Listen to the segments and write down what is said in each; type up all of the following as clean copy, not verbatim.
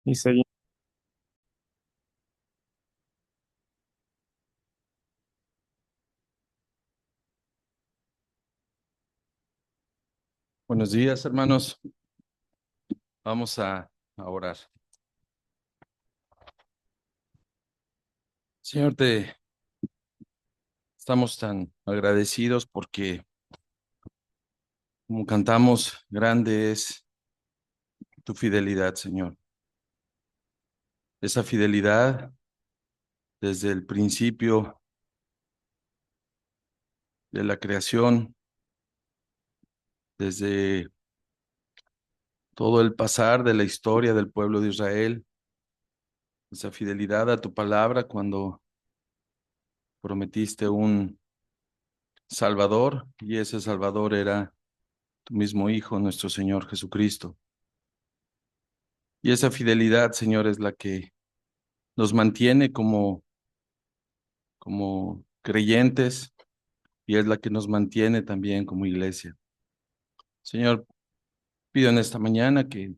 Y seguimos. Buenos días, hermanos. Vamos a orar. Señor, te estamos tan agradecidos porque, como cantamos, grande es tu fidelidad, Señor. Esa fidelidad desde el principio de la creación, desde todo el pasar de la historia del pueblo de Israel, esa fidelidad a tu palabra cuando prometiste un Salvador y ese Salvador era tu mismo Hijo, nuestro Señor Jesucristo. Y esa fidelidad, Señor, es la que nos mantiene como creyentes y es la que nos mantiene también como iglesia. Señor, pido en esta mañana que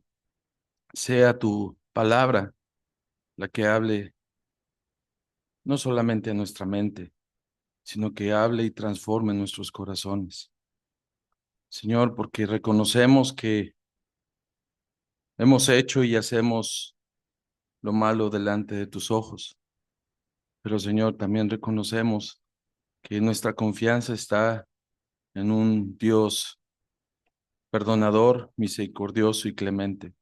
sea tu palabra la que hable no solamente a nuestra mente, sino que hable y transforme nuestros corazones. Señor, porque reconocemos que hemos hecho y hacemos lo malo delante de tus ojos, pero Señor, también reconocemos que nuestra confianza está en un Dios perdonador, misericordioso y clemente.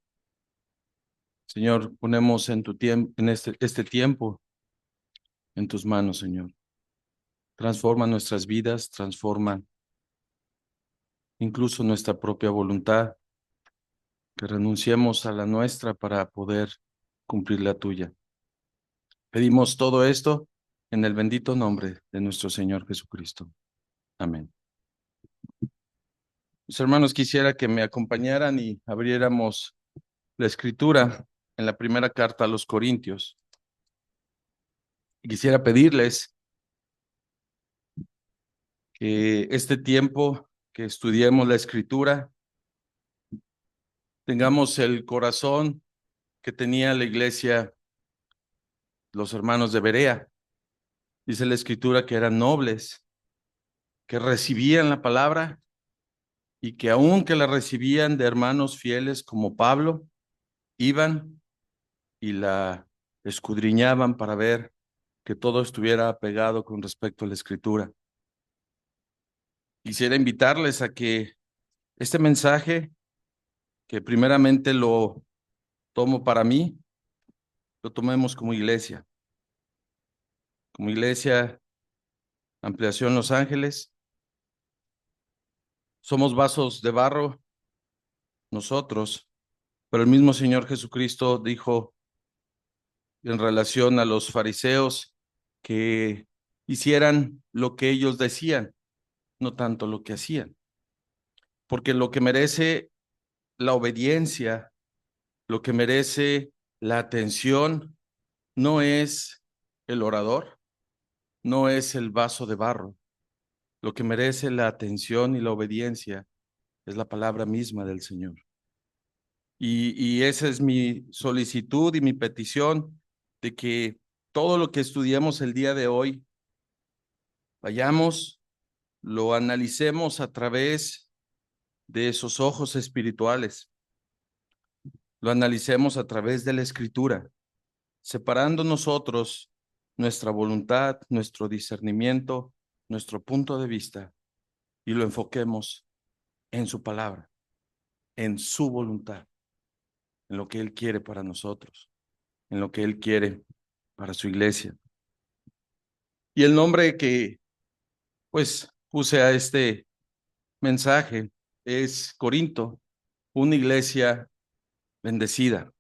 Señor, ponemos en tu tiempo, en este tiempo en tus manos, Señor. Transforma nuestras vidas, transforma incluso nuestra propia voluntad, que renunciemos a la nuestra para poder cumplir la tuya. Pedimos todo esto en el bendito nombre de nuestro Señor Jesucristo. Amén. Mis hermanos, quisiera que me acompañaran y abriéramos la escritura en la primera carta a los Corintios. Y quisiera pedirles que este tiempo que estudiemos la escritura, tengamos el corazón que tenía la iglesia, los hermanos de Berea. Dice la escritura que eran nobles, que recibían la palabra y que aunque la recibían de hermanos fieles como Pablo, iban y la escudriñaban para ver que todo estuviera pegado con respecto a la escritura. Quisiera invitarles a que este mensaje, que primeramente lo tomo para mí, lo tomemos como iglesia Ampliación Los Ángeles. Somos vasos de barro nosotros, pero el mismo Señor Jesucristo dijo en relación a los fariseos que hicieran lo que ellos decían, no tanto lo que hacían, porque lo que merece la obediencia, lo que merece la atención, no es el orador, no es el vaso de barro, lo que merece la atención y la obediencia es la palabra misma del Señor. Y esa es mi solicitud y mi petición de que todo lo que estudiemos el día de hoy, vayamos, lo analicemos a través de esos ojos espirituales, lo analicemos a través de la escritura, separando nosotros nuestra voluntad, nuestro discernimiento, nuestro punto de vista y lo enfoquemos en su palabra, en su voluntad, en lo que Él quiere para nosotros, en lo que Él quiere para su iglesia. Y el nombre que pues puse a este mensaje es Corinto, una iglesia bendecida.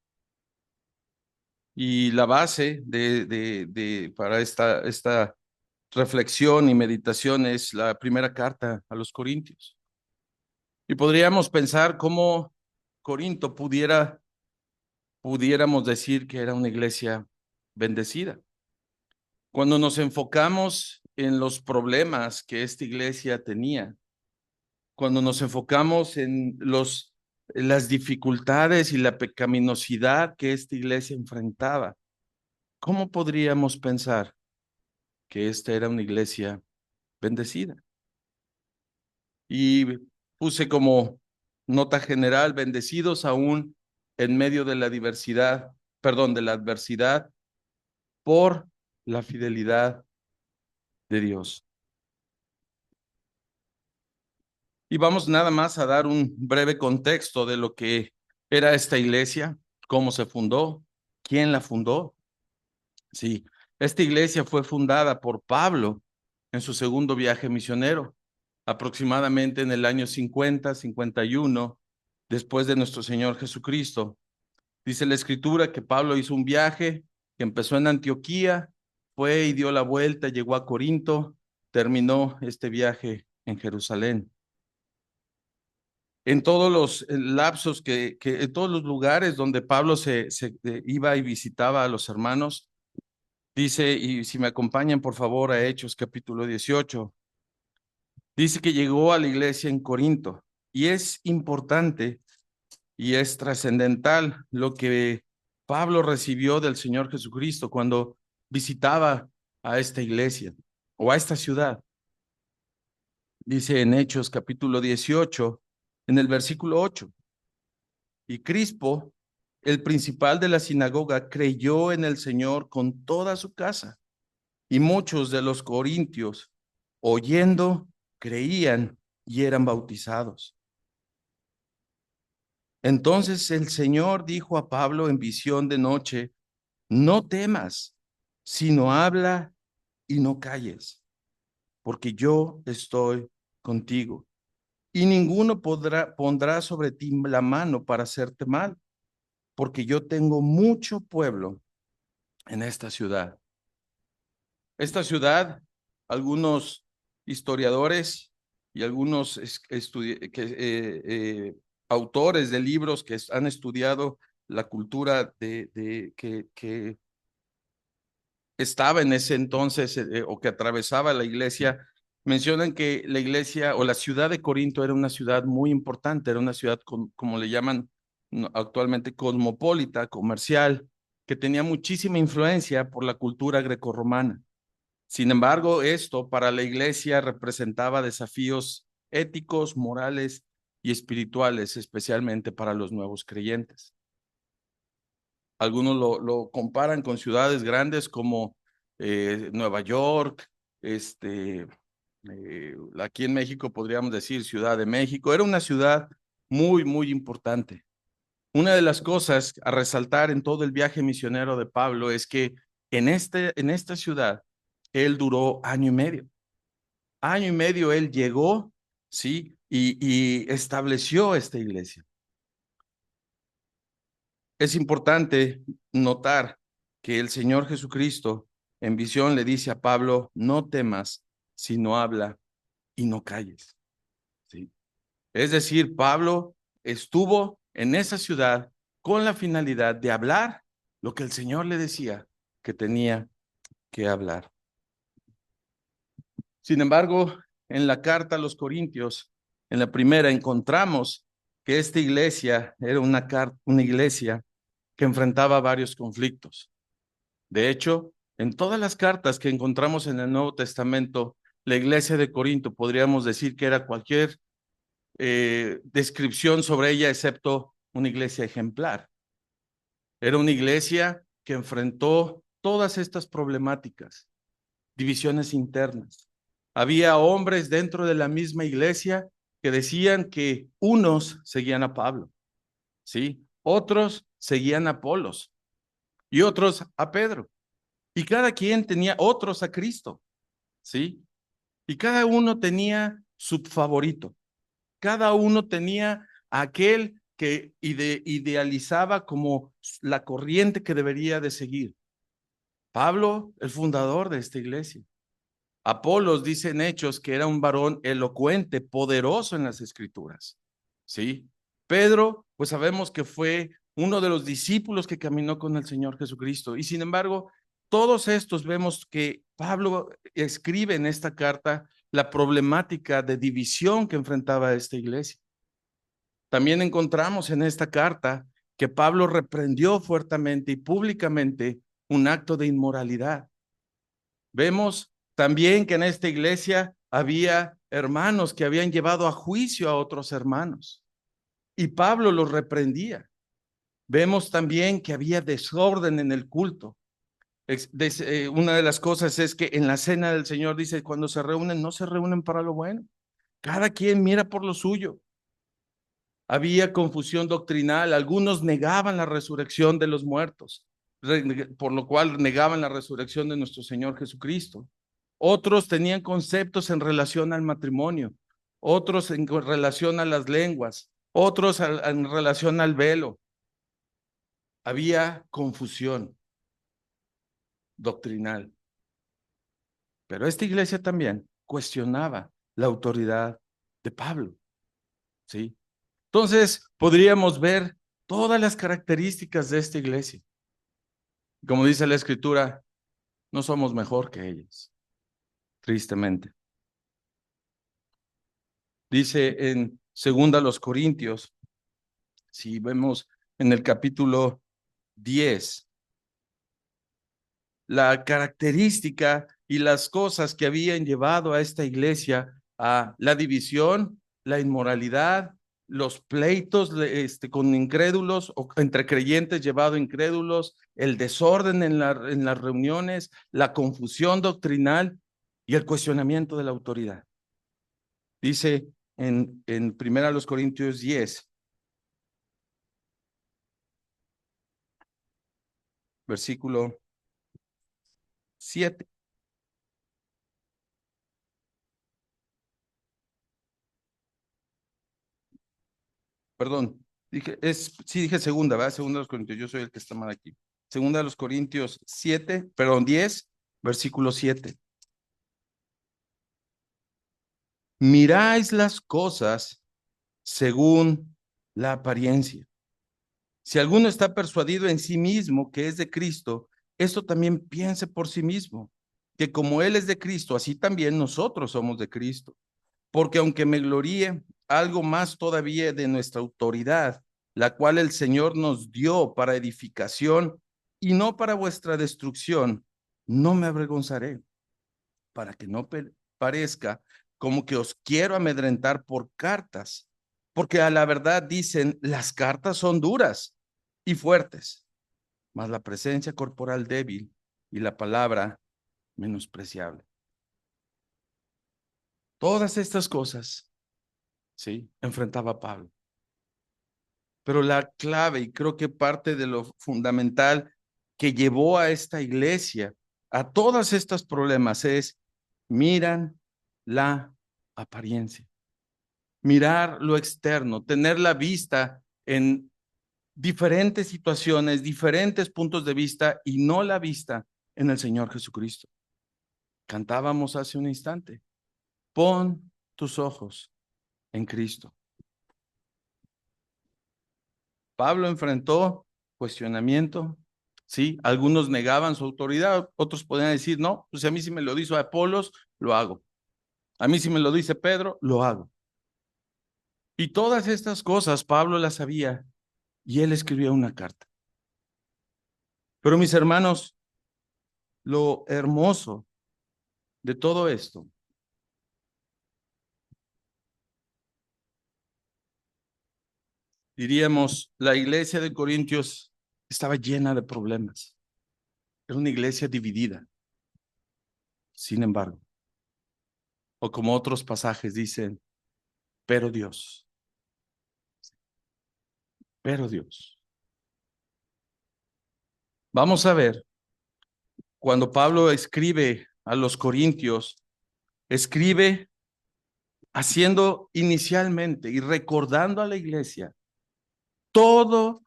Y la base para esta reflexión y meditación es la primera carta a los Corintios. Y podríamos pensar cómo Corinto pudiéramos decir que era una iglesia bendecida. Cuando nos enfocamos en los problemas que esta iglesia tenía, cuando nos enfocamos en los las dificultades y la pecaminosidad que esta iglesia enfrentaba, ¿cómo podríamos pensar que esta era una iglesia bendecida? Y puse como nota general, bendecidos aún en medio de la diversidad, perdón, de la adversidad por la fidelidad de Dios. Y vamos nada más a dar un breve contexto de lo que era esta iglesia, cómo se fundó, quién la fundó. Sí, esta iglesia fue fundada por Pablo en su segundo viaje misionero, aproximadamente en el año 50, 51, después de nuestro Señor Jesucristo. Dice la Escritura que Pablo hizo un viaje que empezó en Antioquía, fue y dio la vuelta, llegó a Corinto, terminó este viaje en Jerusalén. En todos los lapsos en todos los lugares donde Pablo se iba y visitaba a los hermanos, dice, y si me acompañan por favor a Hechos capítulo 18, dice que llegó a la iglesia en Corinto y es importante y es trascendental lo que Pablo recibió del Señor Jesucristo cuando visitaba a esta iglesia o a esta ciudad. Dice en Hechos capítulo 18, en el versículo 8, y Crispo, el principal de la sinagoga, creyó en el Señor con toda su casa, y muchos de los corintios, oyendo, creían y eran bautizados. Entonces el Señor dijo a Pablo en visión de noche, no temas, sino habla y no calles, porque yo estoy contigo. Y ninguno pondrá sobre ti la mano para hacerte mal, porque yo tengo mucho pueblo en esta ciudad. Esta ciudad, algunos historiadores y algunos autores de libros que han estudiado la cultura que estaba en ese entonces o que atravesaba la iglesia, mencionan que la iglesia o la ciudad de Corinto era una ciudad muy importante, era una ciudad como le llaman actualmente cosmopolita, comercial, que tenía muchísima influencia por la cultura grecorromana. Sin embargo, esto para la iglesia representaba desafíos éticos, morales y espirituales, especialmente para los nuevos creyentes. Algunos lo comparan con ciudades grandes como Nueva York, aquí en México podríamos decir Ciudad de México. Era una ciudad muy, muy importante. Una de las cosas a resaltar en todo el viaje misionero de Pablo es que en esta ciudad él duró año y medio. Año y medio él llegó, ¿sí? Y estableció esta iglesia. Es importante notar que el Señor Jesucristo en visión le dice a Pablo, no temas, sino habla y no calles. ¿Sí? Es decir, Pablo estuvo en esa ciudad con la finalidad de hablar lo que el Señor le decía que tenía que hablar. Sin embargo, en la carta a los Corintios, en la primera, encontramos que esta iglesia era una iglesia que enfrentaba varios conflictos. De hecho, en todas las cartas que encontramos en el Nuevo Testamento, la iglesia de Corinto podríamos decir que era cualquier descripción sobre ella, excepto una iglesia ejemplar. Era una iglesia que enfrentó todas estas problemáticas, divisiones internas. Había hombres dentro de la misma iglesia que decían que unos seguían a Pablo, ¿sí? Otros seguían a Apolos y otros a Pedro. Y cada quien tenía otros a Cristo, ¿sí? Y cada uno tenía su favorito. Cada uno tenía aquel que idealizaba como la corriente que debería de seguir. Pablo, el fundador de esta iglesia. Apolos dice en Hechos que era un varón elocuente, poderoso en las escrituras. ¿Sí? Pedro, pues sabemos que fue uno de los discípulos que caminó con el Señor Jesucristo. Y sin embargo, todos estos vemos que Pablo escribe en esta carta la problemática de división que enfrentaba esta iglesia. También encontramos en esta carta que Pablo reprendió fuertemente y públicamente un acto de inmoralidad. Vemos también que en esta iglesia había hermanos que habían llevado a juicio a otros hermanos y Pablo los reprendía. Vemos también que había desorden en el culto. Una de las cosas es que en la cena del Señor dice, cuando se reúnen, no se reúnen para lo bueno. Cada quien mira por lo suyo. Había confusión doctrinal. Algunos negaban la resurrección de los muertos, por lo cual negaban la resurrección de nuestro Señor Jesucristo. Otros tenían conceptos en relación al matrimonio, otros en relación a las lenguas, otros en relación al velo. Había confusión doctrinal. Pero esta iglesia también cuestionaba la autoridad de Pablo, ¿sí? Entonces, podríamos ver todas las características de esta iglesia. Como dice la Escritura, no somos mejor que ellas, tristemente. Dice en 2 Corintios, si vemos en el capítulo 10, la característica y las cosas que habían llevado a esta iglesia a la división, la inmoralidad, los pleitos con incrédulos o entre creyentes llevado a incrédulos, el desorden en las reuniones, la confusión doctrinal y el cuestionamiento de la autoridad. Dice en 1 Corintios 10, versículo 7. Perdón, dije segunda, ¿verdad? Segunda de los Corintios, yo soy el que está mal aquí. Segunda de los Corintios 7, perdón, 10, versículo 7. Miráis las cosas según la apariencia. Si alguno está persuadido en sí mismo que es de Cristo, esto también piense por sí mismo, que como Él es de Cristo, así también nosotros somos de Cristo. Porque aunque me gloríe algo más todavía de nuestra autoridad, la cual el Señor nos dio para edificación y no para vuestra destrucción, no me avergonzaré, para que no parezca como que os quiero amedrentar por cartas, porque a la verdad dicen, las cartas son duras y fuertes, mas la presencia corporal débil y la palabra menospreciable. Todas estas cosas, sí, enfrentaba Pablo. Pero la clave, y creo que parte de lo fundamental que llevó a esta iglesia a todos estos problemas es miran la apariencia, mirar lo externo, tener la vista en diferentes situaciones, diferentes puntos de vista y no la vista en el Señor Jesucristo. Cantábamos hace un instante, pon tus ojos en Cristo. Pablo enfrentó cuestionamiento, ¿sí? Algunos negaban su autoridad, otros podían decir, no, pues a mí si me lo dice Apolos, lo hago. A mí si me lo dice Pedro, lo hago. Y todas estas cosas Pablo las sabía y él escribió una carta. Pero mis hermanos, lo hermoso de todo esto, diríamos, la iglesia de Corintios estaba llena de problemas. Era una iglesia dividida. Sin embargo, o como otros pasajes dicen, pero Dios, pero Dios. Vamos a ver, cuando Pablo escribe a los Corintios, escribe haciendo inicialmente y recordando a la iglesia todo,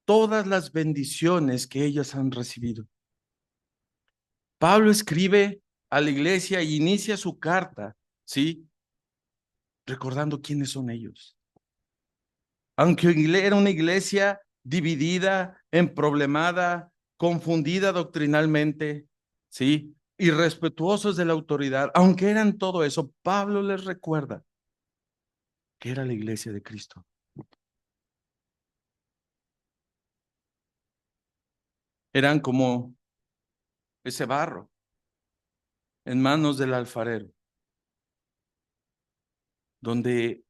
todas las bendiciones que ellas han recibido. Pablo escribe a la iglesia e inicia su carta, ¿sí? Recordando quiénes son ellos. Aunque era una iglesia dividida, emproblemada, confundida doctrinalmente, ¿sí? Irrespetuosos de la autoridad, aunque eran todo eso, Pablo les recuerda que era la iglesia de Cristo. Eran como ese barro en manos del alfarero, donde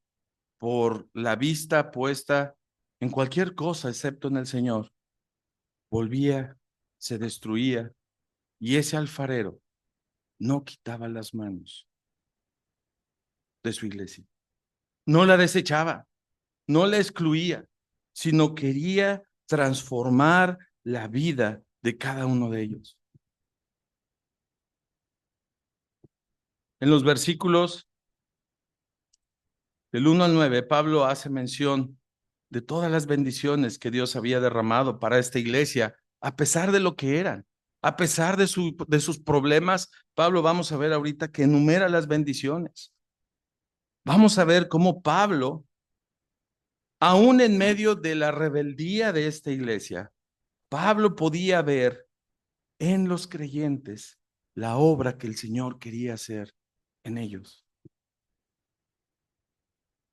por la vista puesta en cualquier cosa excepto en el Señor, volvía, se destruía, y ese alfarero no quitaba las manos de su iglesia. No la desechaba, no la excluía, sino quería transformar la vida de cada uno de ellos. En los versículos del 1 al 9, Pablo hace mención de todas las bendiciones que Dios había derramado para esta iglesia, a pesar de lo que eran, a pesar de sus problemas. Pablo, vamos a ver ahorita que enumera las bendiciones. Vamos a ver cómo Pablo, aún en medio de la rebeldía de esta iglesia, Pablo podía ver en los creyentes la obra que el Señor quería hacer en ellos.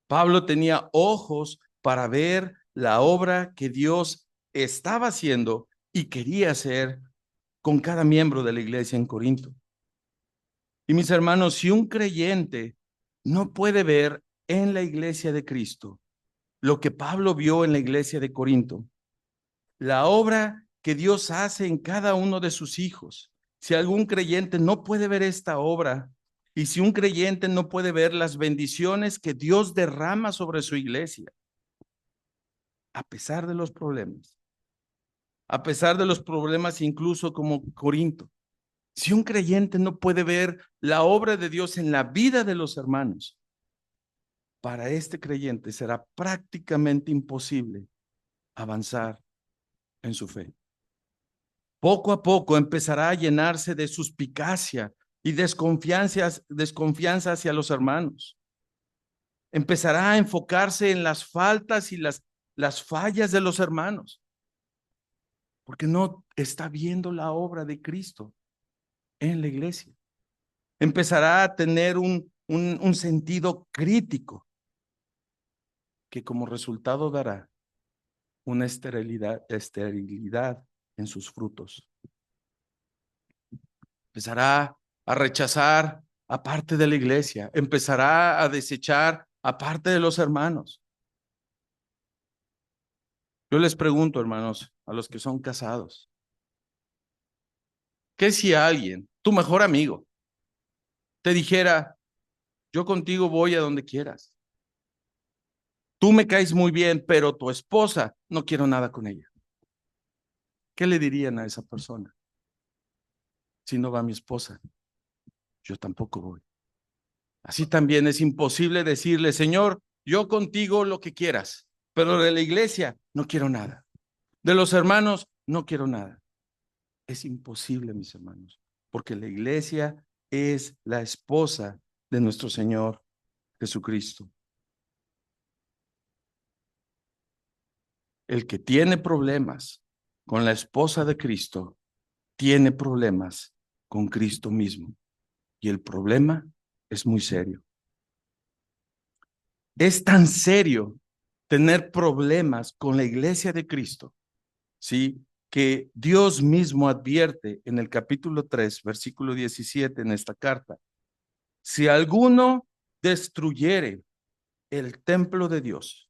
Pablo tenía ojos para ver la obra que Dios estaba haciendo y quería hacer con cada miembro de la iglesia en Corinto. Y mis hermanos, si un creyente no puede ver en la iglesia de Cristo lo que Pablo vio en la iglesia de Corinto, la obra que Dios hace en cada uno de sus hijos, si algún creyente no puede ver esta obra, y si un creyente no puede ver las bendiciones que Dios derrama sobre su iglesia, a pesar de los problemas, a pesar de los problemas incluso como Corinto, si un creyente no puede ver la obra de Dios en la vida de los hermanos, para este creyente será prácticamente imposible avanzar en su fe. Poco a poco empezará a llenarse de suspicacia y desconfianza hacia los hermanos. Empezará a enfocarse en las faltas y las fallas de los hermanos, porque no está viendo la obra de Cristo en la iglesia. Empezará a tener un sentido crítico que como resultado dará una esterilidad en sus frutos. Empezará a rechazar a parte de la iglesia, empezará a desechar a parte de los hermanos. Yo les pregunto, hermanos, a los que son casados, ¿qué si alguien, tu mejor amigo, te dijera, yo contigo voy a donde quieras? Tú me caes muy bien, pero tu esposa, no quiero nada con ella. ¿Qué le dirían a esa persona? Si no va mi esposa, yo tampoco voy. Así también es imposible decirle, Señor, yo contigo lo que quieras, pero de la iglesia no quiero nada. De los hermanos no quiero nada. Es imposible, mis hermanos, porque la iglesia es la esposa de nuestro Señor Jesucristo. El que tiene problemas con la esposa de Cristo, tiene problemas con Cristo mismo. Y el problema es muy serio. Es tan serio tener problemas con la iglesia de Cristo, ¿sí? Que Dios mismo advierte en el capítulo 3, versículo 17 en esta carta. Si alguno destruyere el templo de Dios,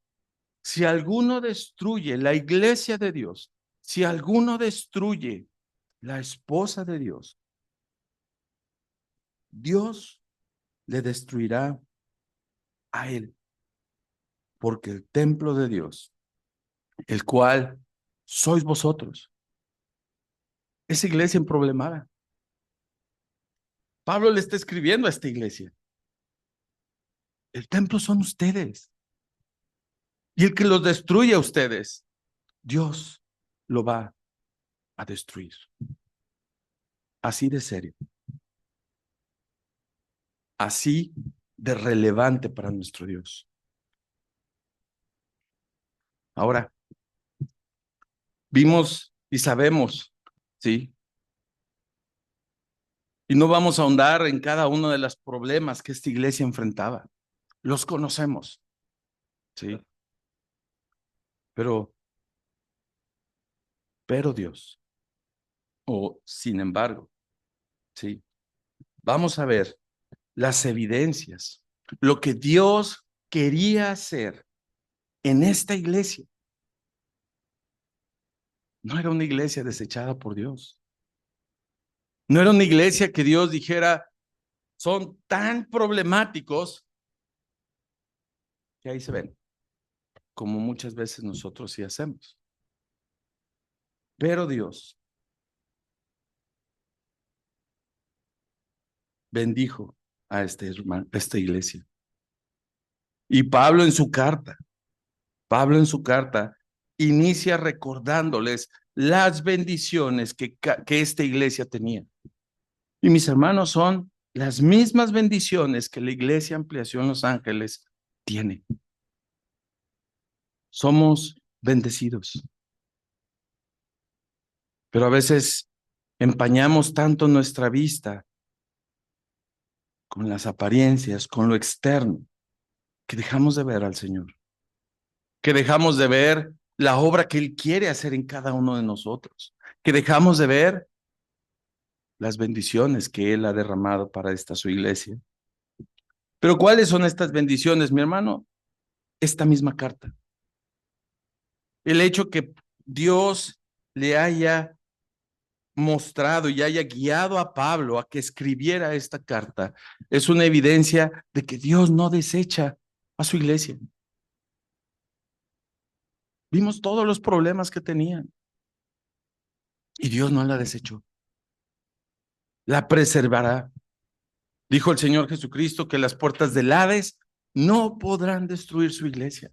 si alguno destruye la iglesia de Dios, si alguno destruye la esposa de Dios, Dios le destruirá a él, porque el templo de Dios, el cual sois vosotros, esa iglesia en problemada. Pablo le está escribiendo a esta iglesia. El templo son ustedes. Y el que los destruye a ustedes, Dios lo va a destruir. Así de serio. Así de relevante para nuestro Dios. Ahora, vimos y sabemos, ¿sí? Y no vamos a ahondar en cada uno de los problemas que esta iglesia enfrentaba. Los conocemos, ¿sí? Pero Dios o sin embargo, ¿sí? Vamos a ver las evidencias, lo que Dios quería hacer en esta iglesia. No era una iglesia desechada por Dios. No era una iglesia que Dios dijera, son tan problemáticos que ahí se ven, como muchas veces nosotros sí hacemos. Pero Dios bendijo a esta iglesia. Y Pablo en su carta inicia recordándoles las bendiciones que esta iglesia tenía. Y mis hermanos, son las mismas bendiciones que la iglesia Ampliación Los Ángeles tiene. Somos bendecidos. Pero a veces empañamos tanto nuestra vista con las apariencias, con lo externo, que dejamos de ver al Señor, que dejamos de ver la obra que Él quiere hacer en cada uno de nosotros, que dejamos de ver las bendiciones que Él ha derramado para esta su iglesia. Pero ¿cuáles son estas bendiciones, mi hermano? Esta misma carta. El hecho que Dios le haya mostrado y haya guiado a Pablo a que escribiera esta carta es una evidencia de que Dios no desecha a su iglesia. Vimos todos los problemas que tenían y Dios no la desechó. La preservará. Dijo el Señor Jesucristo que las puertas del Hades no podrán destruir su iglesia.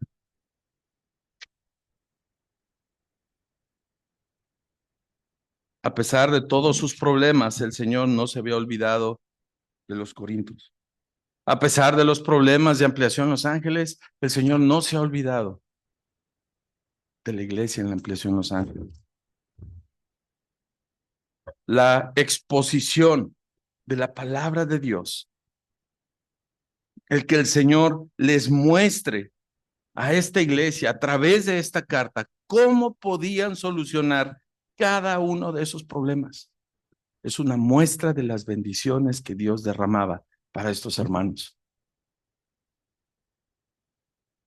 A pesar de todos sus problemas, el Señor no se había olvidado de los corintios. A pesar de los problemas de Ampliación Los Ángeles, el Señor no se ha olvidado de la iglesia en la Ampliación Los Ángeles. La exposición de la palabra de Dios, el que el Señor les muestre a esta iglesia a través de esta carta cómo podían solucionar cada uno de esos problemas. Es una muestra de las bendiciones que Dios derramaba para estos hermanos.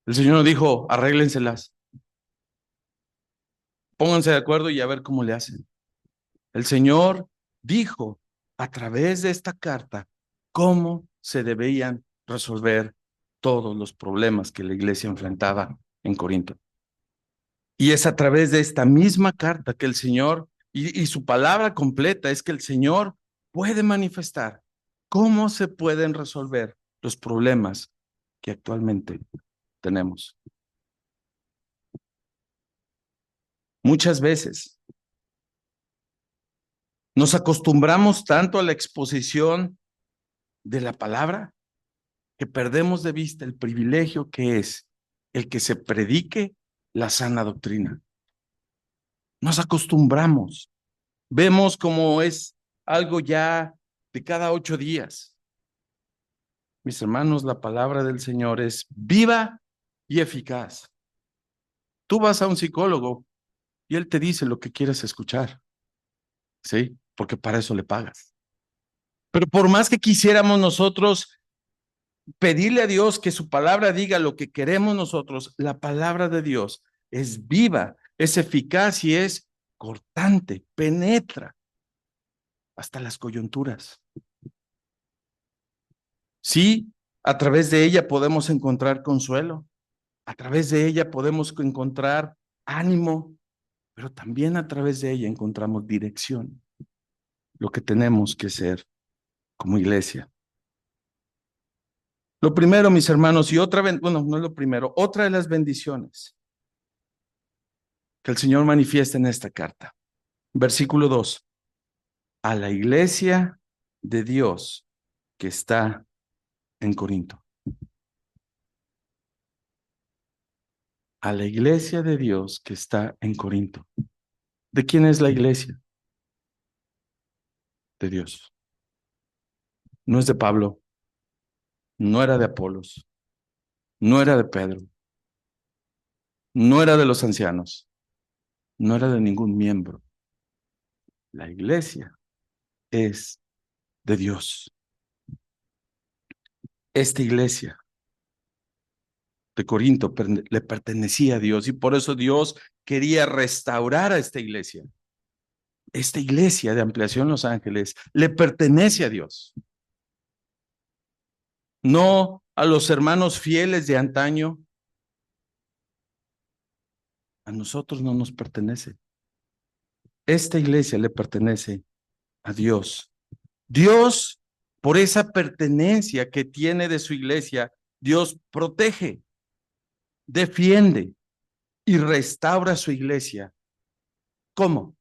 El Señor dijo, arréglenselas, pónganse de acuerdo y a ver cómo le hacen. El Señor dijo a través de esta carta cómo se debían resolver todos los problemas que la iglesia enfrentaba en Corinto. Y es a través de esta misma carta que el Señor, y su palabra completa es que el Señor puede manifestar cómo se pueden resolver los problemas que actualmente tenemos. Muchas veces nos acostumbramos tanto a la exposición de la palabra que perdemos de vista el privilegio que es el que se predique la sana doctrina. Nos acostumbramos, vemos como es algo ya de cada 8 días. Mis hermanos, la palabra del Señor es viva y eficaz. Tú vas a un psicólogo y él te dice lo que quieres escuchar, ¿sí? Porque para eso le pagas. Pero por más que quisiéramos nosotros pedirle a Dios que su palabra diga lo que queremos nosotros, la palabra de Dios es viva, es eficaz y es cortante, penetra hasta las coyunturas. Sí, a través de ella podemos encontrar consuelo, a través de ella podemos encontrar ánimo, pero también a través de ella encontramos dirección, lo que tenemos que ser como iglesia. Lo primero, mis hermanos, y bueno, no es lo primero, otra de las bendiciones que el Señor manifiesta en esta carta. Versículo 2. A la iglesia de Dios que está en Corinto. A la iglesia de Dios que está en Corinto. ¿De quién es la iglesia? De Dios. No es de Pablo, no era de Apolos, no era de Pedro, no era de los ancianos, no era de ningún miembro. La iglesia es de Dios. Esta iglesia de Corinto le pertenecía a Dios y por eso Dios quería restaurar a esta iglesia. Esta iglesia de Ampliación Los Ángeles le pertenece a Dios, no a los hermanos fieles de antaño. A nosotros no nos pertenece. Esta iglesia le pertenece a Dios. Dios, por esa pertenencia que tiene de su iglesia, Dios protege, defiende y restaura su iglesia. ¿Cómo?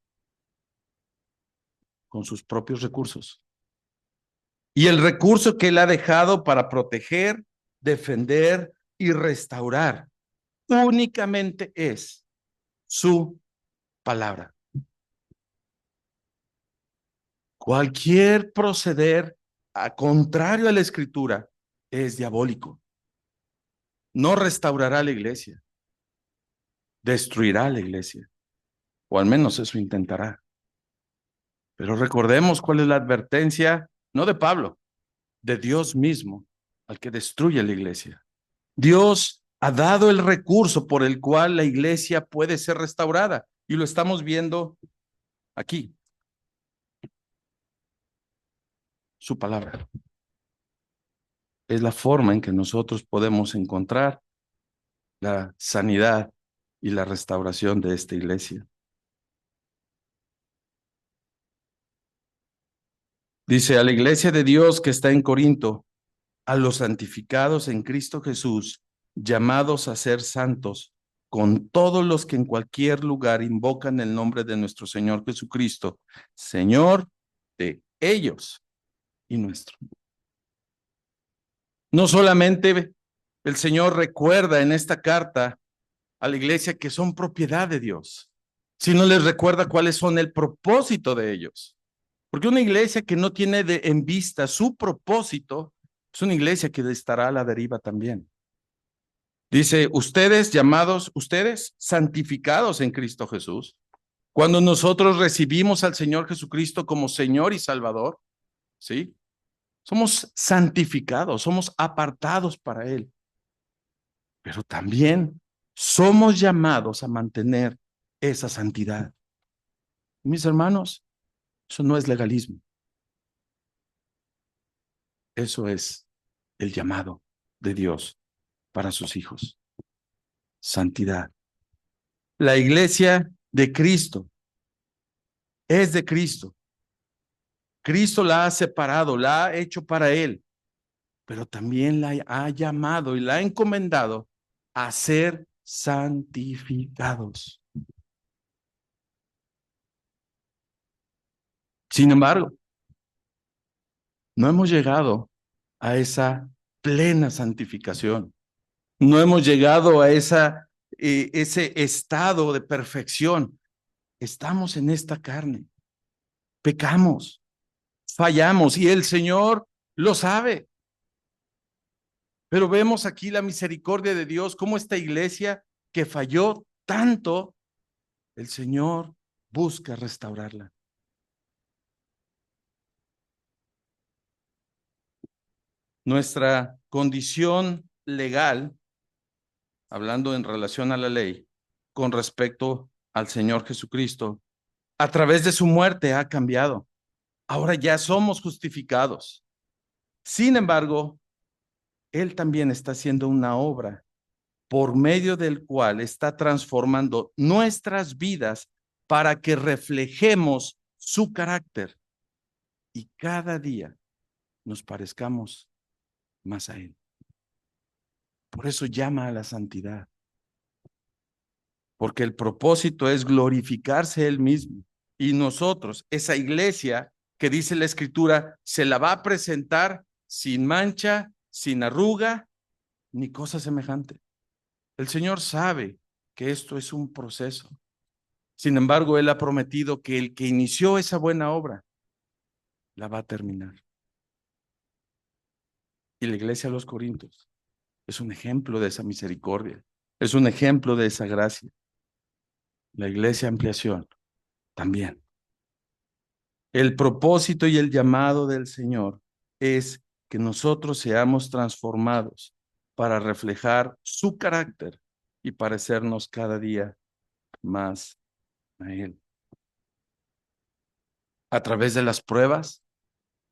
Con sus propios recursos. Y el recurso que Él ha dejado para proteger, defender y restaurar únicamente es su palabra. Cualquier proceder contrario a la Escritura es diabólico. No restaurará la iglesia, destruirá la iglesia, o al menos eso intentará. Pero recordemos cuál es la advertencia, no de Pablo, de Dios mismo, al que destruye la iglesia. Dios ha dado el recurso por el cual la iglesia puede ser restaurada, y lo estamos viendo aquí. Su palabra es la forma en que nosotros podemos encontrar la sanidad y la restauración de esta iglesia. Dice a la iglesia de Dios que está en Corinto, a los santificados en Cristo Jesús, llamados a ser santos, con todos los que en cualquier lugar invocan el nombre de nuestro Señor Jesucristo, Señor de ellos y nuestro. No solamente el Señor recuerda en esta carta a la iglesia que son propiedad de Dios, sino les recuerda cuáles son el propósito de ellos. Porque una iglesia que no tiene en vista su propósito es una iglesia que estará a la deriva también. Dice, ustedes llamados, ustedes santificados en Cristo Jesús. Cuando nosotros recibimos al Señor Jesucristo como Señor y Salvador, ¿sí? Somos santificados, somos apartados para Él. Pero también somos llamados a mantener esa santidad. Mis hermanos, eso no es legalismo. Eso es el llamado de Dios para sus hijos. Santidad. La iglesia de Cristo es de Cristo. Cristo la ha separado, la ha hecho para Él, pero también la ha llamado y la ha encomendado a ser santificados. Sin embargo, no hemos llegado a esa plena santificación. No hemos llegado a ese estado de perfección. Estamos en esta carne. Pecamos, fallamos y el Señor lo sabe. Pero vemos aquí la misericordia de Dios, cómo esta iglesia que falló tanto, el Señor busca restaurarla. Nuestra condición legal, hablando en relación a la ley, con respecto al Señor Jesucristo, a través de su muerte ha cambiado. Ahora ya somos justificados. Sin embargo, Él también está haciendo una obra por medio del cual está transformando nuestras vidas para que reflejemos su carácter y cada día nos parezcamos más a Él. Por eso llama a la santidad, porque el propósito es glorificarse Él mismo. Y nosotros, esa iglesia que dice la Escritura, se la va a presentar sin mancha, sin arruga, ni cosa semejante. El Señor sabe que esto es un proceso. Sin embargo, Él ha prometido que el que inició esa buena obra la va a terminar. Y la iglesia de los Corintios es un ejemplo de esa misericordia, es un ejemplo de esa gracia. La iglesia Ampliación también. El propósito y el llamado del Señor es que nosotros seamos transformados para reflejar su carácter y parecernos cada día más a Él. A través de las pruebas,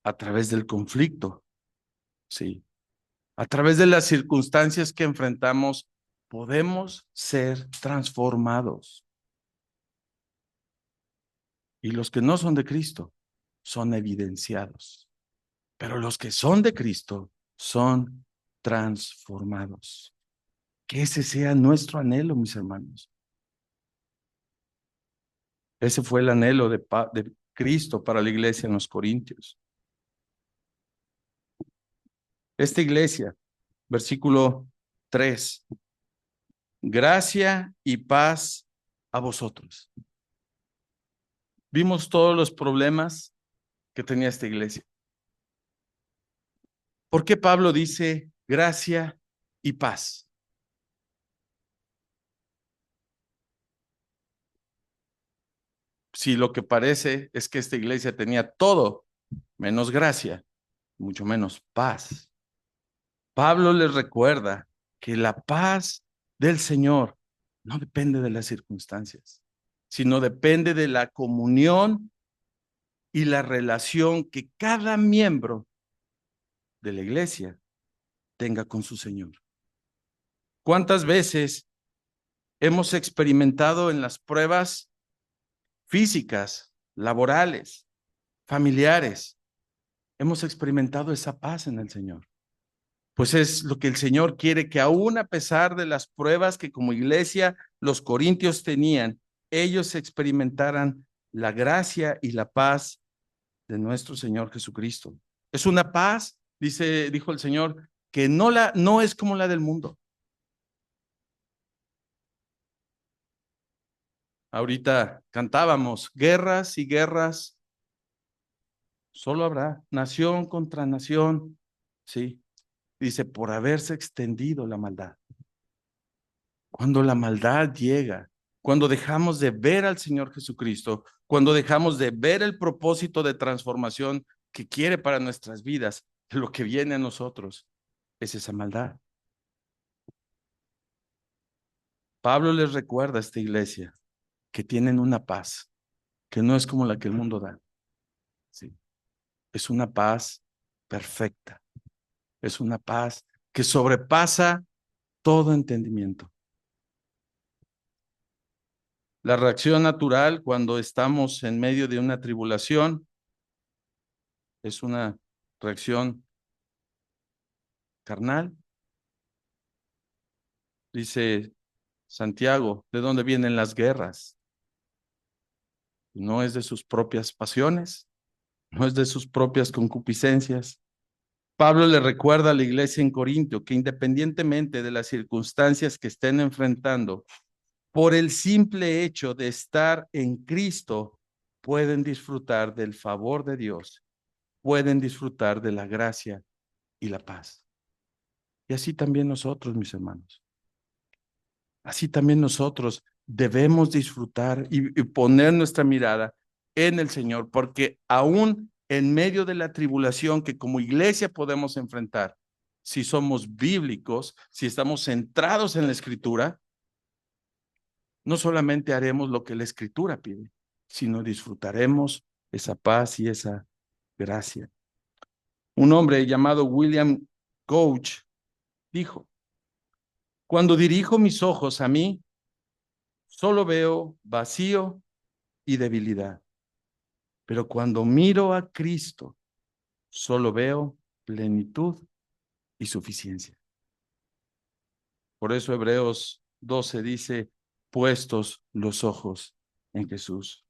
a través del conflicto, sí. A través de las circunstancias que enfrentamos, podemos ser transformados. Y los que no son de Cristo son evidenciados. Pero los que son de Cristo son transformados. Que ese sea nuestro anhelo, mis hermanos. Ese fue el anhelo de Cristo para la iglesia en los Corintios. Esta iglesia, versículo 3, gracia y paz a vosotros. Vimos todos los problemas que tenía esta iglesia. ¿Por qué Pablo dice gracia y paz? Si lo que parece es que esta iglesia tenía todo menos gracia, mucho menos paz. Pablo les recuerda que la paz del Señor no depende de las circunstancias, sino depende de la comunión y la relación que cada miembro de la iglesia tenga con su Señor. ¿Cuántas veces hemos experimentado en las pruebas físicas, laborales, familiares, hemos experimentado esa paz en el Señor? Pues es lo que el Señor quiere, que aún a pesar de las pruebas que como iglesia los corintios tenían, ellos experimentaran la gracia y la paz de nuestro Señor Jesucristo. Es una paz, dijo el Señor, que no es como la del mundo. Ahorita cantábamos, guerras y guerras, solo habrá nación contra nación, sí. Dice, por haberse extendido la maldad. Cuando la maldad llega, cuando dejamos de ver al Señor Jesucristo, cuando dejamos de ver el propósito de transformación que quiere para nuestras vidas, lo que viene a nosotros es esa maldad. Pablo les recuerda a esta iglesia que tienen una paz que no es como la que el mundo da. Sí. Es una paz perfecta. Es una paz que sobrepasa todo entendimiento. La reacción natural cuando estamos en medio de una tribulación es una reacción carnal. Dice Santiago, ¿de dónde vienen las guerras? No es de sus propias pasiones, no es de sus propias concupiscencias. Pablo le recuerda a la iglesia en Corintio que independientemente de las circunstancias que estén enfrentando, por el simple hecho de estar en Cristo, pueden disfrutar del favor de Dios, pueden disfrutar de la gracia y la paz. Y así también nosotros, mis hermanos. Así también nosotros debemos disfrutar y poner nuestra mirada en el Señor, porque aún en medio de la tribulación que como iglesia podemos enfrentar, si somos bíblicos, si estamos centrados en la Escritura, no solamente haremos lo que la Escritura pide, sino disfrutaremos esa paz y esa gracia. Un hombre llamado William Couch dijo, cuando dirijo mis ojos a mí, solo veo vacío y debilidad. Pero cuando miro a Cristo, solo veo plenitud y suficiencia. Por eso Hebreos 12 dice, puestos los ojos en Jesús.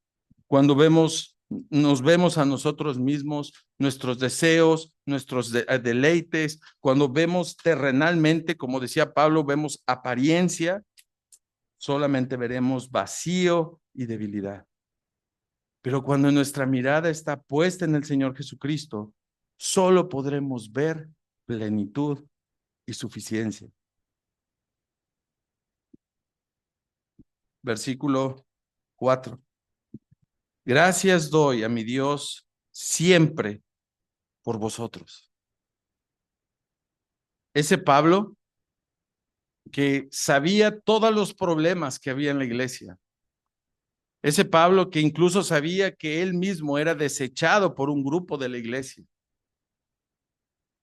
Cuando nos vemos a nosotros mismos, nuestros deseos, nuestros deleites, cuando vemos terrenalmente, como decía Pablo, vemos apariencia, solamente veremos vacío y debilidad. Pero cuando nuestra mirada está puesta en el Señor Jesucristo, solo podremos ver plenitud y suficiencia. Versículo 4. Gracias doy a mi Dios siempre por vosotros. Ese Pablo que sabía todos los problemas que había en la iglesia. Ese Pablo que incluso sabía que él mismo era desechado por un grupo de la iglesia.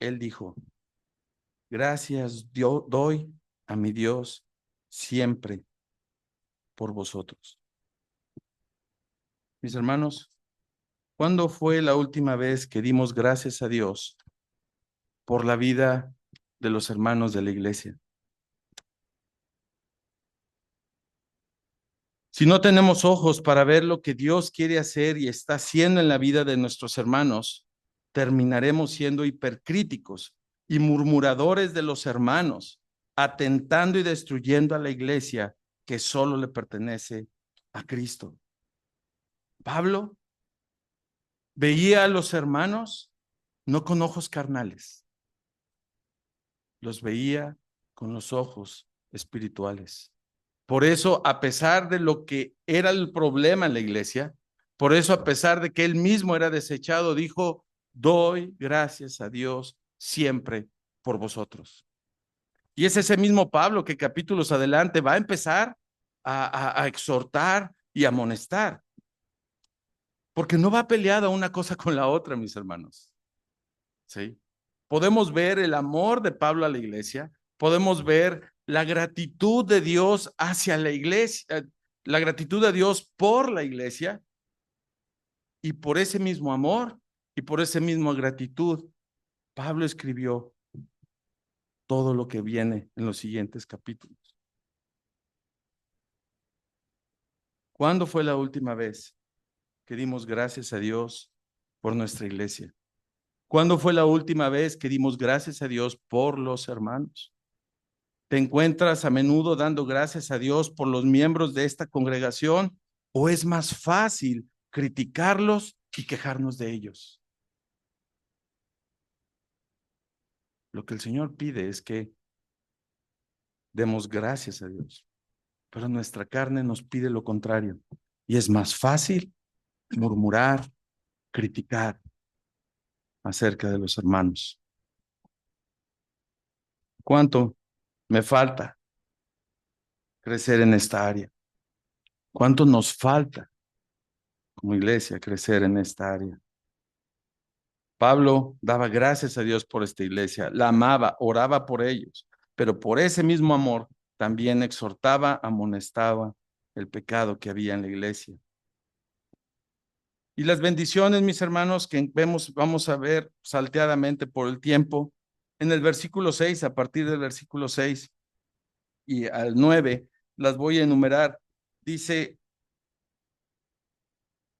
Él dijo, gracias doy a mi Dios siempre por vosotros. Mis hermanos, ¿cuándo fue la última vez que dimos gracias a Dios por la vida de los hermanos de la iglesia? Si no tenemos ojos para ver lo que Dios quiere hacer y está haciendo en la vida de nuestros hermanos, terminaremos siendo hipercríticos y murmuradores de los hermanos, atentando y destruyendo a la iglesia que solo le pertenece a Cristo. Pablo veía a los hermanos no con ojos carnales, los veía con los ojos espirituales. Por eso, a pesar de lo que era el problema en la iglesia, por eso, a pesar de que él mismo era desechado, dijo, doy gracias a Dios siempre por vosotros. Y es ese mismo Pablo que capítulos adelante va a empezar a exhortar y amonestar, porque no va peleada una cosa con la otra, mis hermanos. ¿Sí? Podemos ver el amor de Pablo a la iglesia, podemos ver la gratitud de Dios hacia la iglesia, la gratitud de Dios por la iglesia, y por ese mismo amor y por esa misma gratitud, Pablo escribió todo lo que viene en los siguientes capítulos. ¿Cuándo fue la última vez que dimos gracias a Dios por nuestra iglesia? ¿Cuándo fue la última vez que dimos gracias a Dios por los hermanos? ¿Te encuentras a menudo dando gracias a Dios por los miembros de esta congregación o es más fácil criticarlos y quejarnos de ellos? Lo que el Señor pide es que demos gracias a Dios, pero nuestra carne nos pide lo contrario y es más fácil murmurar, criticar acerca de los hermanos. ¿Cuánto me falta crecer en esta área? ¿Cuánto nos falta como iglesia crecer en esta área? Pablo daba gracias a Dios por esta iglesia, la amaba, oraba por ellos, pero por ese mismo amor también exhortaba, amonestaba el pecado que había en la iglesia. Y las bendiciones, mis hermanos, que vamos a ver salteadamente por el tiempo, en el versículo 6, a partir del versículo 6 y al 9, las voy a enumerar. Dice,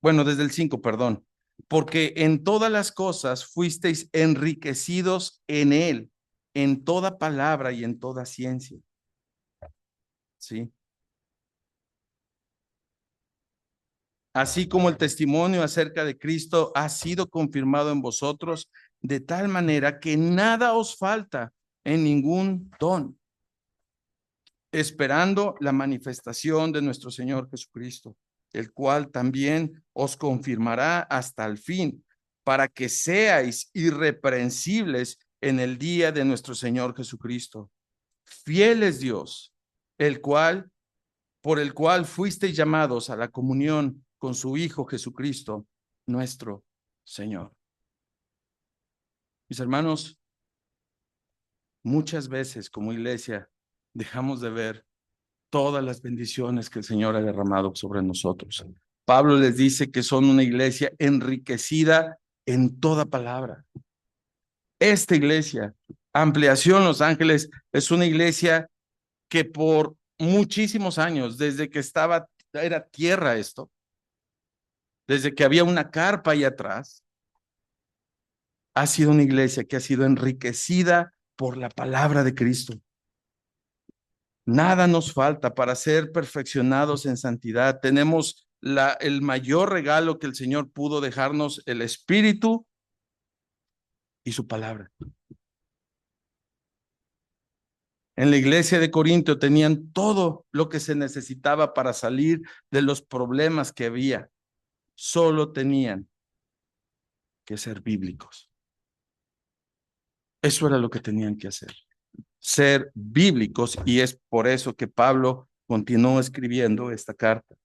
bueno, desde el 5, perdón, porque en todas las cosas fuisteis enriquecidos en él, en toda palabra y en toda ciencia. ¿Sí? Así como el testimonio acerca de Cristo ha sido confirmado en vosotros, de tal manera que nada os falta en ningún don, esperando la manifestación de nuestro Señor Jesucristo, el cual también os confirmará hasta el fin, para que seáis irreprensibles en el día de nuestro Señor Jesucristo. Fiel es Dios, por el cual fuisteis llamados a la comunión con su Hijo Jesucristo, nuestro Señor. Mis hermanos, muchas veces como iglesia dejamos de ver todas las bendiciones que el Señor ha derramado sobre nosotros. Pablo les dice que son una iglesia enriquecida en toda palabra. Esta iglesia, Ampliación Los Ángeles, es una iglesia que por muchísimos años, desde que era tierra esto, desde que había una carpa ahí atrás, ha sido una iglesia que ha sido enriquecida por la palabra de Cristo. Nada nos falta para ser perfeccionados en santidad. Tenemos el mayor regalo que el Señor pudo dejarnos, el Espíritu y su palabra. En la iglesia de Corinto tenían todo lo que se necesitaba para salir de los problemas que había. Solo tenían que ser bíblicos. Eso era lo que tenían que hacer, ser bíblicos, y es por eso que Pablo continuó escribiendo esta carta.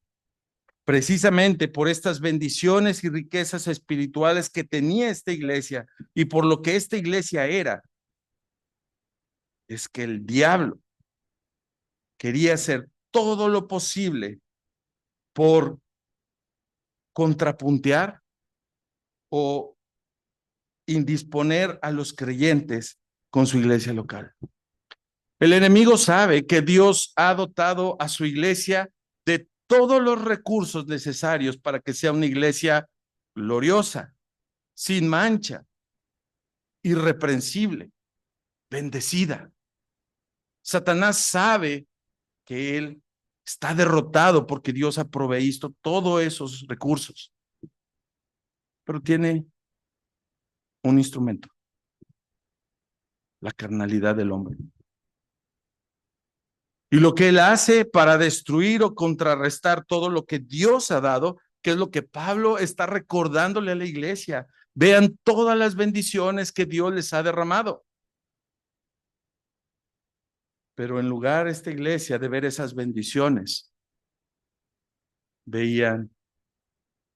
Precisamente por estas bendiciones y riquezas espirituales que tenía esta iglesia y por lo que esta iglesia era, es que el diablo quería hacer todo lo posible por contrapuntear o indisponer a los creyentes con su iglesia local. El enemigo sabe que Dios ha dotado a su iglesia de todos los recursos necesarios para que sea una iglesia gloriosa, sin mancha, irreprensible, bendecida. Satanás sabe que él está derrotado porque Dios ha proveído todos esos recursos, pero tiene un instrumento: la carnalidad del hombre. Y lo que él hace para destruir o contrarrestar todo lo que Dios ha dado, que es lo que Pablo está recordándole a la iglesia. Vean todas las bendiciones que Dios les ha derramado. Pero en lugar esta iglesia de ver esas bendiciones, veían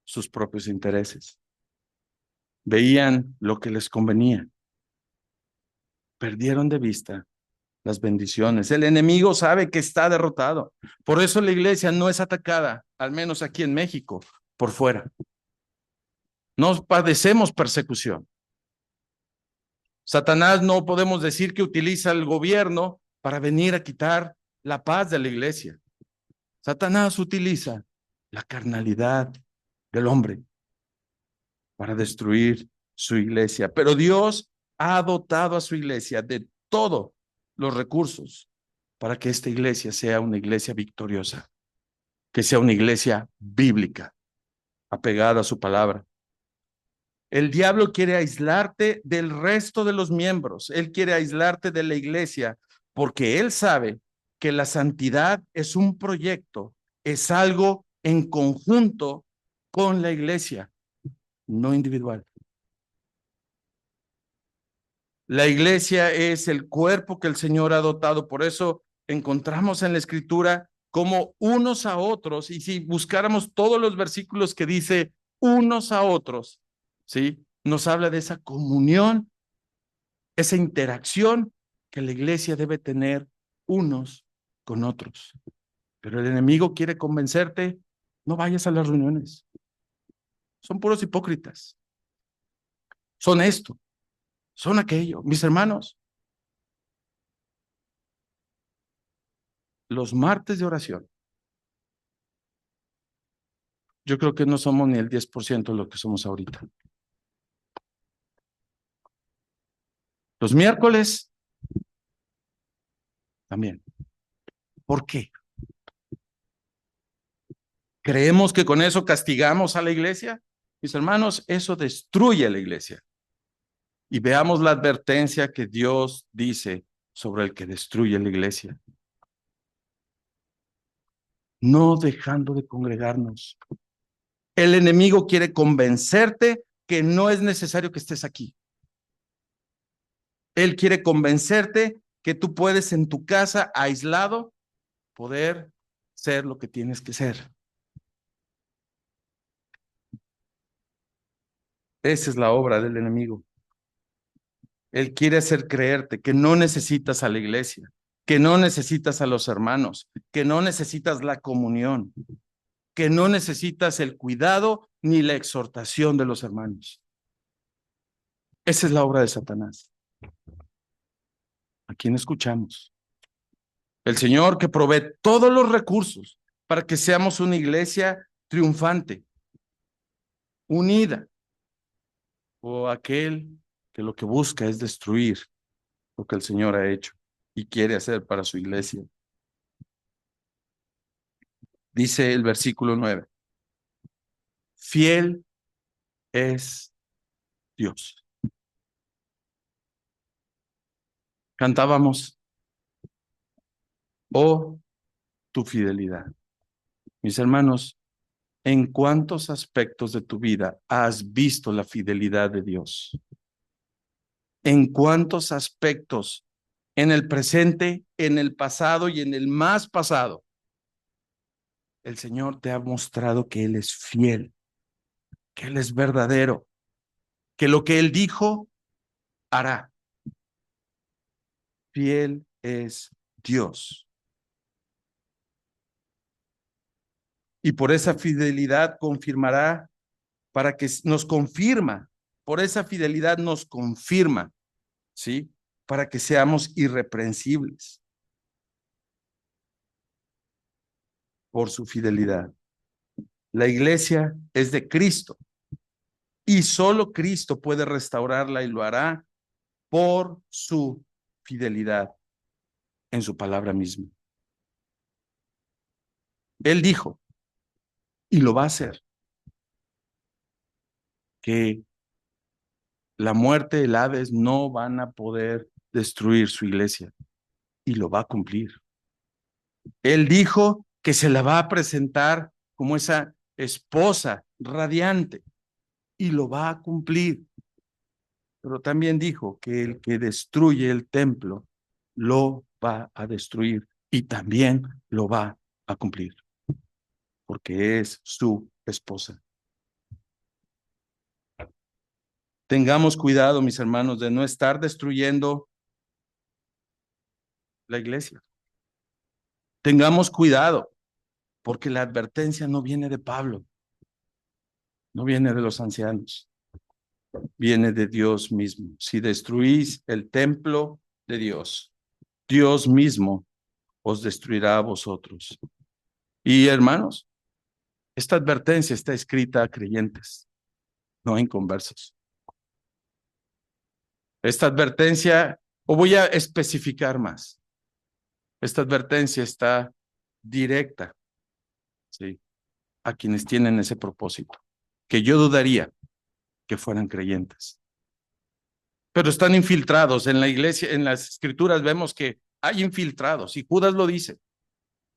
sus propios intereses. Veían lo que les convenía. Perdieron de vista las bendiciones. El enemigo sabe que está derrotado. Por eso la iglesia no es atacada, al menos aquí en México, por fuera. No padecemos persecución. Satanás no podemos decir que utiliza el gobierno para venir a quitar la paz de la iglesia. Satanás utiliza la carnalidad del hombre para destruir su iglesia. Pero Dios ha dotado a su iglesia de todos los recursos para que esta iglesia sea una iglesia victoriosa, que sea una iglesia bíblica, apegada a su palabra. El diablo quiere aislarte del resto de los miembros. Él quiere aislarte de la iglesia porque él sabe que la santidad es un proyecto, es algo en conjunto con la iglesia, no individual. La iglesia es el cuerpo que el Señor ha dotado. Por eso encontramos en la Escritura como unos a otros, y si buscáramos todos los versículos que dice unos a otros, ¿sí? Nos habla de esa comunión, esa interacción que la iglesia debe tener unos con otros. Pero el enemigo quiere convencerte: no vayas a las reuniones. Son puros hipócritas. Son esto, son aquello. Mis hermanos, los martes de oración, yo creo que no somos ni el 10% de lo que somos ahorita. Los miércoles, también. ¿Por qué? ¿Creemos que con eso castigamos a la iglesia? Mis hermanos, eso destruye a la iglesia. Y veamos la advertencia que Dios dice sobre el que destruye la iglesia. No dejando de congregarnos. El enemigo quiere convencerte que no es necesario que estés aquí. Él quiere convencerte que tú puedes en tu casa, aislado, poder ser lo que tienes que ser. Esa es la obra del enemigo. Él quiere hacer creerte que no necesitas a la iglesia, que no necesitas a los hermanos, que no necesitas la comunión, que no necesitas el cuidado ni la exhortación de los hermanos. Esa es la obra de Satanás. ¿A quién escuchamos? El Señor, que provee todos los recursos para que seamos una iglesia triunfante, unida, o aquel que lo que busca es destruir lo que el Señor ha hecho y quiere hacer para su iglesia? Dice el versículo 9: fiel es Dios. Cantábamos: oh, tu fidelidad. Mis hermanos, ¿En cuántos aspectos de tu vida has visto la fidelidad de Dios? ¿En cuántos aspectos? En el presente, en el pasado y en el más pasado. El Señor te ha mostrado que Él es fiel, que Él es verdadero, que lo que Él dijo, hará. Fiel es Dios. Y por esa fidelidad confirmará, para que nos confirma, por esa fidelidad nos confirma, ¿sí? Para que seamos irreprensibles por su fidelidad. La iglesia es de Cristo y solo Cristo puede restaurarla y lo hará por su fidelidad en su palabra misma. Él dijo, y lo va a hacer, que la muerte, el Hades no van a poder destruir su iglesia y lo va a cumplir. Él dijo que se la va a presentar como esa esposa radiante y lo va a cumplir. Pero también dijo que el que destruye el templo lo va a destruir y también lo va a cumplir, porque es su esposa. Tengamos cuidado, mis hermanos, de no estar destruyendo la iglesia. Tengamos cuidado, porque la advertencia no viene de Pablo, no viene de los ancianos, viene de Dios mismo. Si destruís el templo de Dios, Dios mismo os destruirá a vosotros. Y hermanos, esta advertencia está escrita a creyentes, no a inconversos. Esta advertencia, o voy a especificar más, esta advertencia está directa, ¿sí?, a quienes tienen ese propósito, que yo dudaría que fueran creyentes. Pero están infiltrados en la iglesia, en las escrituras vemos que hay infiltrados, y Judas lo dice.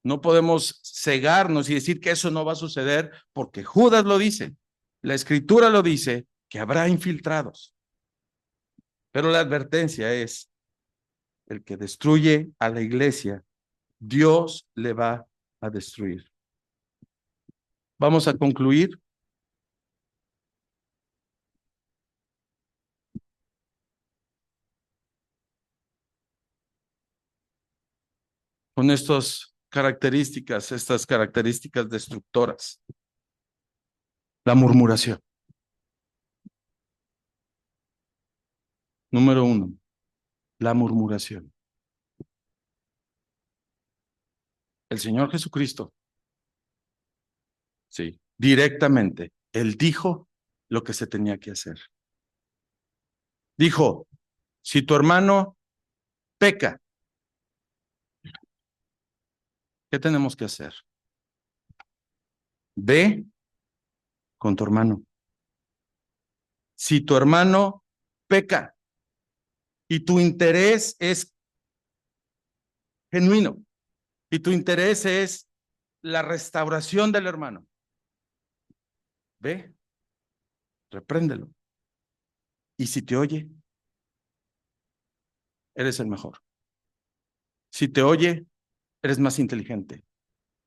No podemos cegarnos y decir que eso no va a suceder porque Judas lo dice. La escritura lo dice, que habrá infiltrados. Pero la advertencia es, el que destruye a la iglesia, Dios le va a destruir. Vamos a concluir con estas características destructoras. La murmuración. Número 1, la murmuración. El Señor Jesucristo, sí, directamente, Él dijo lo que se tenía que hacer. Dijo, si tu hermano peca, ¿qué tenemos que hacer? Ve con tu hermano. Si tu hermano peca y tu interés es genuino y tu interés es la restauración del hermano, ve, repréndelo. Y si te oye, eres el mejor. Si te oye, eres más inteligente.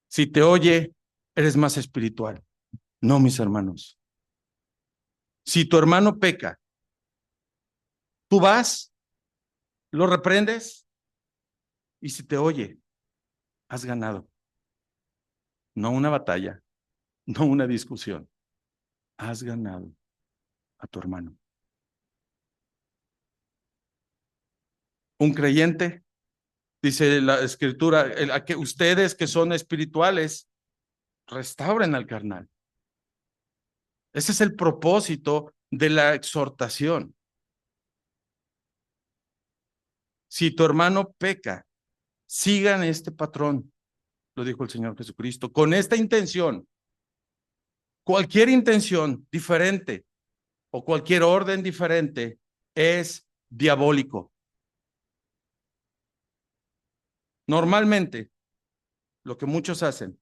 Si te oye, eres más espiritual. No, mis hermanos. Si tu hermano peca, tú vas, lo reprendes y si te oye, has ganado. No una batalla, no una discusión. Has ganado a tu hermano. Un creyente, dice la escritura, a que ustedes que son espirituales, restauren al carnal. Ese es el propósito de la exhortación. Si tu hermano peca, sigan este patrón, lo dijo el Señor Jesucristo, con esta intención. Cualquier intención diferente o cualquier orden diferente es diabólico. Normalmente, lo que muchos hacen,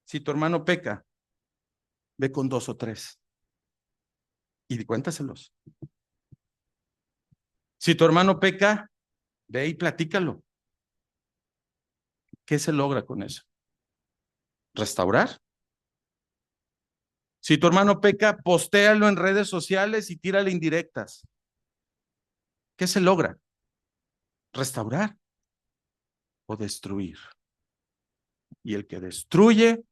si tu hermano peca, Ve con 2 o 3 y cuéntaselos. Si tu hermano peca, ve y platícalo. ¿Qué se logra con eso? ¿Restaurar? Si tu hermano peca, postéalo en redes sociales y tírale indirectas. ¿Qué se logra? ¿Restaurar o destruir? Y el que destruye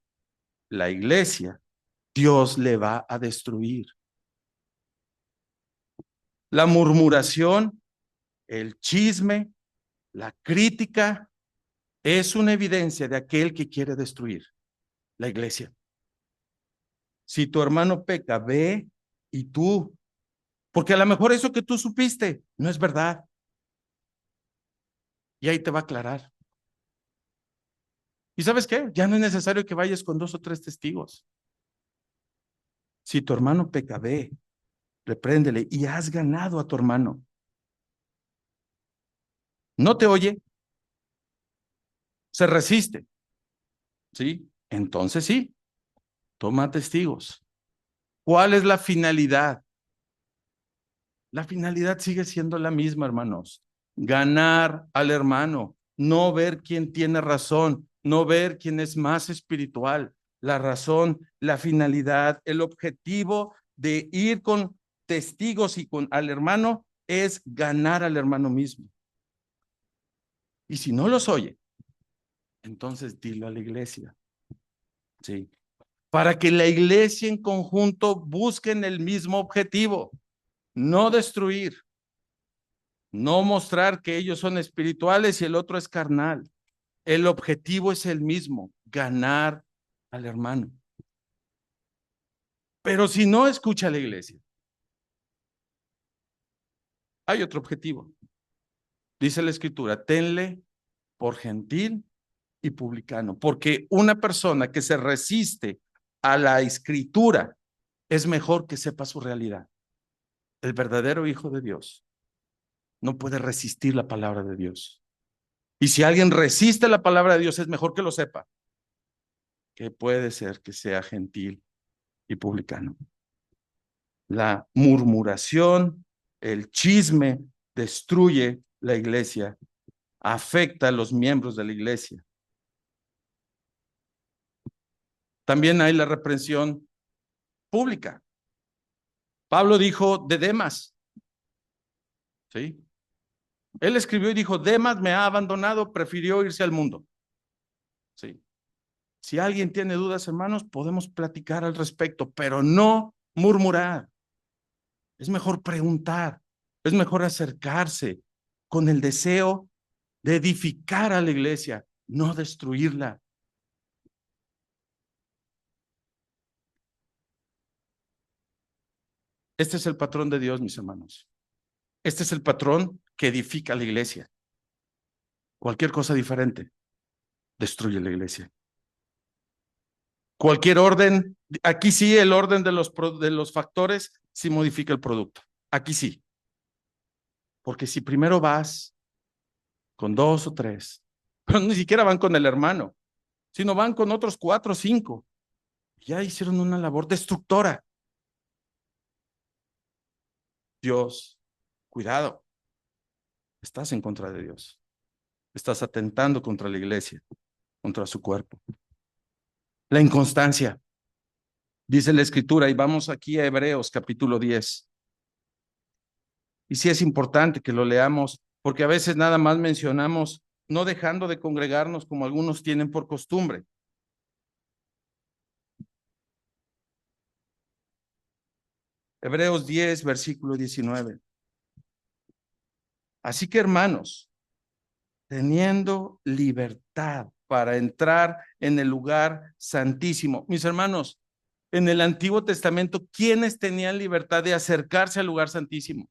la iglesia, Dios le va a destruir. La murmuración, el chisme, la crítica, es una evidencia de aquel que quiere destruir la iglesia. Si tu hermano peca, ve y tú, porque a lo mejor eso que tú supiste no es verdad. Y ahí te va a aclarar. ¿Y sabes qué? Ya no es necesario que vayas con 2 o 3 testigos. Si tu hermano peca, ve, repréndele y has ganado a tu hermano. No te oye, se resiste, ¿sí? Entonces sí, toma testigos. ¿Cuál es la finalidad? La finalidad sigue siendo la misma, hermanos. Ganar al hermano, no ver quién tiene razón, no ver quién es más espiritual. La razón, la finalidad, el objetivo de ir con testigos y con al hermano es ganar al hermano mismo. Y si no los oye, entonces dilo a la iglesia. Sí. Para que la iglesia en conjunto busquen el mismo objetivo, no destruir, no mostrar que ellos son espirituales y el otro es carnal. El objetivo es el mismo, ganar al hermano. Pero si no escucha a la iglesia, hay otro objetivo. Dice la escritura, tenle por gentil y publicano, porque una persona que se resiste a la escritura es mejor que sepa su realidad. El verdadero hijo de Dios no puede resistir la palabra de Dios. Y si alguien resiste la palabra de Dios, es mejor que lo sepa, que puede ser que sea gentil y publicano. La murmuración, el chisme destruye la iglesia, afecta a los miembros de la iglesia. También hay la reprensión pública. Pablo dijo de Demas, ¿sí? Él escribió y dijo, Demas me ha abandonado, prefirió irse al mundo. ¿Sí? Si alguien tiene dudas, hermanos, podemos platicar al respecto, pero no murmurar. Es mejor preguntar, es mejor acercarse con el deseo de edificar a la iglesia, no destruirla. Este es el patrón de Dios, mis hermanos. Este es el patrón que edifica la iglesia. Cualquier cosa diferente destruye la iglesia. Cualquier orden, aquí sí el orden de los factores sí modifica el producto. Aquí sí. Porque si primero vas con 2 o 3, pero ni siquiera van con el hermano, sino van con otros 4 o 5, ya hicieron una labor destructora. Dios, cuidado, estás en contra de Dios. Estás atentando contra la iglesia, contra su cuerpo. La inconstancia, dice la escritura, y vamos aquí a Hebreos capítulo 10. Y sí es importante que lo leamos, porque a veces nada más mencionamos, no dejando de congregarnos como algunos tienen por costumbre. Hebreos 10, versículo 19. Así que hermanos, teniendo libertad para entrar en el lugar santísimo. Mis hermanos, en el Antiguo Testamento, ¿quiénes tenían libertad de acercarse al lugar santísimo?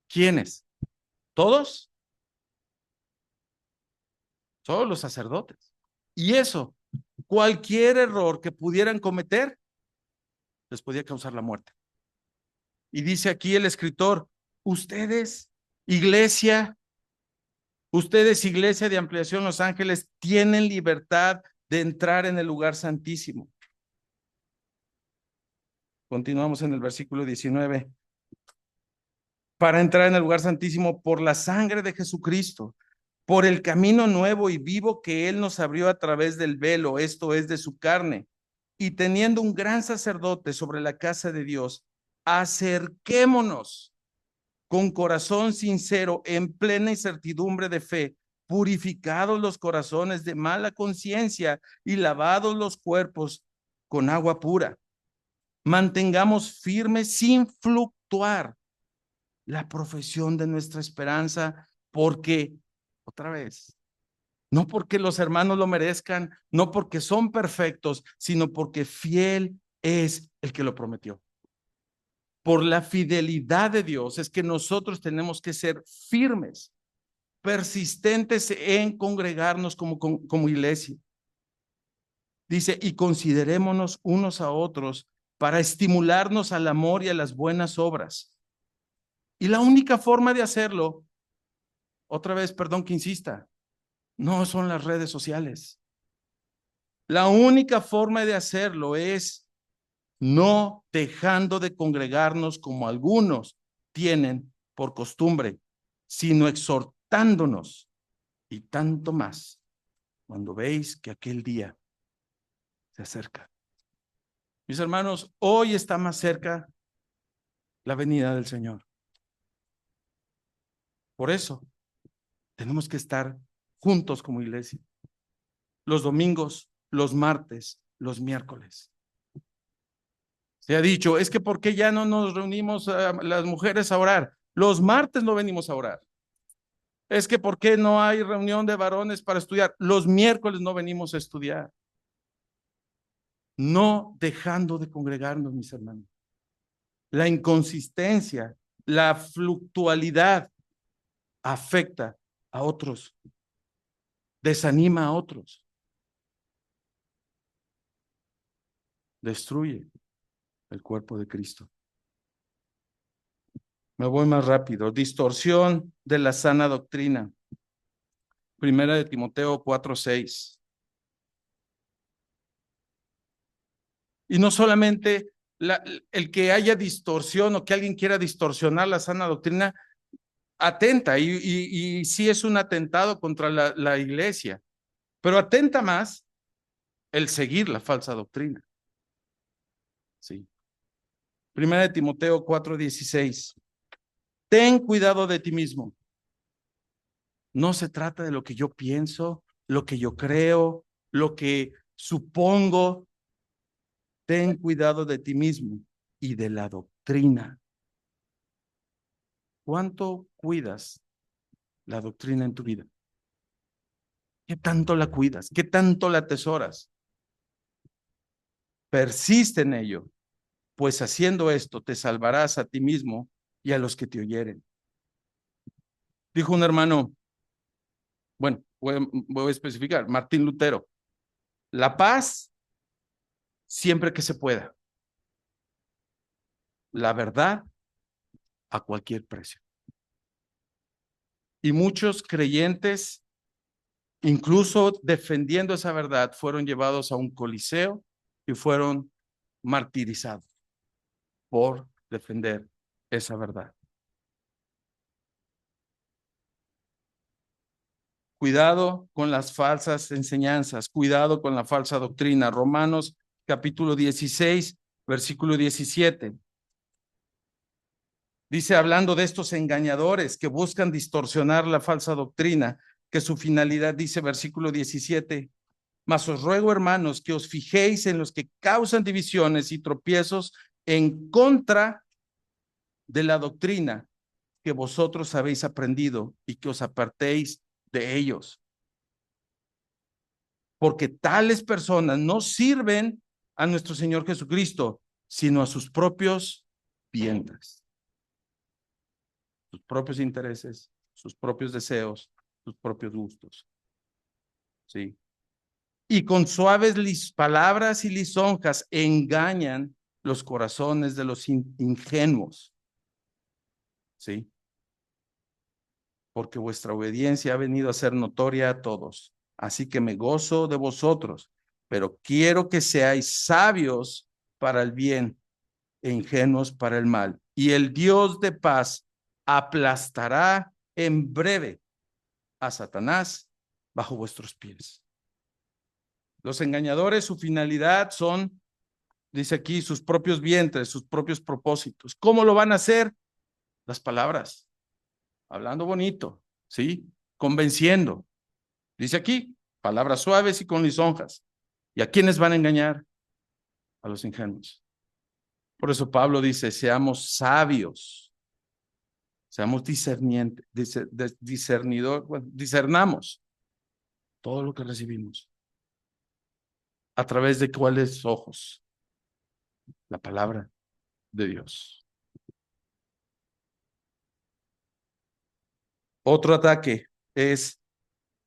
¿Quiénes? ¿Todos? Solo los sacerdotes. Y eso, cualquier error que pudieran cometer, les podía causar la muerte. Y dice aquí el escritor, iglesia, ustedes, iglesia de Ampliación Los Ángeles, tienen libertad de entrar en el lugar santísimo. Continuamos en el versículo 19. Para entrar en el lugar santísimo por la sangre de Jesucristo, por el camino nuevo y vivo que Él nos abrió a través del velo, esto es de su carne, y teniendo un gran sacerdote sobre la casa de Dios, acerquémonos con corazón sincero, en plena incertidumbre de fe, purificados los corazones de mala conciencia y lavados los cuerpos con agua pura. Mantengamos firme sin fluctuar la profesión de nuestra esperanza, porque, otra vez, no porque los hermanos lo merezcan, no porque son perfectos, sino porque fiel es el que lo prometió. Por la fidelidad de Dios es que nosotros tenemos que ser firmes, persistentes en congregarnos como iglesia. Dice, y considerémonos unos a otros para estimularnos al amor y a las buenas obras. Y la única forma de hacerlo, otra vez, perdón que insista, no son las redes sociales. La única forma de hacerlo es no dejando de congregarnos como algunos tienen por costumbre, sino exhortándonos, y tanto más cuando veis que aquel día se acerca. Mis hermanos, hoy está más cerca la venida del Señor. Por eso tenemos que estar juntos como iglesia. Los domingos, los martes, los miércoles. Se ha dicho, es que ¿por qué ya no nos reunimos las mujeres a orar? Los martes no venimos a orar. Es que ¿por qué no hay reunión de varones para estudiar? Los miércoles no venimos a estudiar. No dejando de congregarnos, mis hermanos. La inconsistencia, la fluctualidad afecta a otros, desanima a otros, destruye el cuerpo de Cristo. Me voy más rápido. Distorsión de la sana doctrina. Primera de Timoteo 4:6. Y no solamente el que haya distorsión o que alguien quiera distorsionar la sana doctrina, atenta y sí es un atentado contra la iglesia, pero atenta más el seguir la falsa doctrina. Sí. Primera de Timoteo 4:16. Ten cuidado de ti mismo. No se trata de lo que yo pienso, lo que yo creo, lo que supongo. Ten cuidado de ti mismo y de la doctrina. ¿Cuánto cuidas la doctrina en tu vida? ¿Qué tanto la cuidas? ¿Qué tanto la atesoras? Persiste en ello, pues haciendo esto te salvarás a ti mismo y a los que te oyeren. Dijo un hermano, bueno, voy a especificar, Martín Lutero, la paz siempre que se pueda, la verdad a cualquier precio. Y muchos creyentes, incluso defendiendo esa verdad, fueron llevados a un coliseo y fueron martirizados por defender esa verdad. Cuidado con las falsas enseñanzas, cuidado con la falsa doctrina. Romanos capítulo 16, versículo 17. Dice, hablando de estos engañadores que buscan distorsionar la falsa doctrina, que su finalidad, dice versículo 17, mas os ruego, hermanos, que os fijéis en los que causan divisiones y tropiezos en contra de la doctrina que vosotros habéis aprendido y que os apartéis de ellos. Porque tales personas no sirven a nuestro Señor Jesucristo, sino a sus propios vientres, sus propios intereses, sus propios deseos, sus propios gustos. ¿Sí? Y con suaves palabras y lisonjas engañan los corazones de los ingenuos. ¿Sí? Porque vuestra obediencia ha venido a ser notoria a todos. Así que me gozo de vosotros, pero quiero que seáis sabios para el bien, e ingenuos para el mal. Y el Dios de paz aplastará en breve a Satanás bajo vuestros pies. Los engañadores, su finalidad son, dice aquí, sus propios vientres, sus propios propósitos. ¿Cómo lo van a hacer? Las palabras, hablando bonito, ¿sí? Convenciendo. Dice aquí, palabras suaves y con lisonjas. ¿Y a quiénes van a engañar? A los ingenuos. Por eso Pablo dice, seamos sabios, seamos discernientes, discernamos todo lo que recibimos. ¿A través de cuáles ojos? La palabra de Dios. Otro ataque es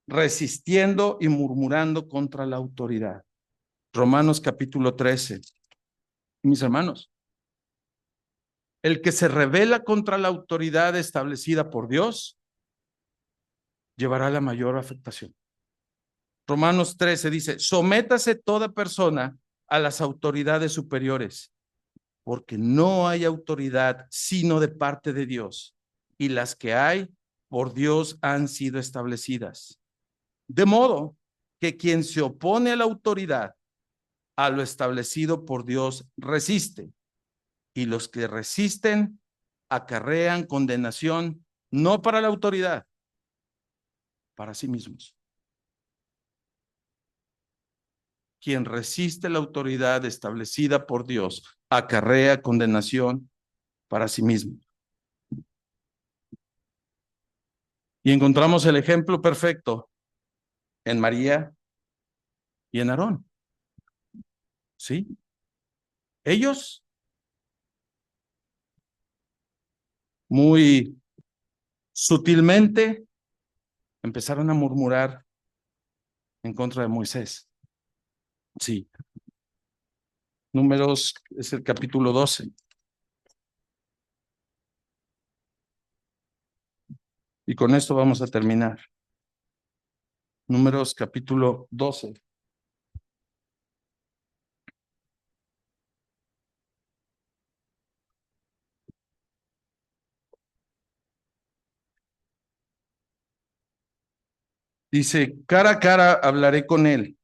resistiendo y murmurando contra la autoridad. Romanos capítulo 13. Mis hermanos, el que se rebela contra la autoridad establecida por Dios llevará la mayor afectación. Romanos 13 dice, sométase toda persona a las autoridades superiores, porque no hay autoridad sino de parte de Dios, y las que hay por Dios han sido establecidas. De modo que quien se opone a la autoridad, a lo establecido por Dios, resiste, y los que resisten acarrean condenación, no para la autoridad, para sí mismos. Quien resiste la autoridad establecida por Dios acarrea condenación para sí mismo. Y encontramos el ejemplo perfecto en María y en Aarón. ¿Sí? Ellos muy sutilmente empezaron a murmurar en contra de Moisés. Sí. Números es el capítulo 12. Y con esto vamos a terminar. Números capítulo 12. Dice, cara a cara hablaré con él,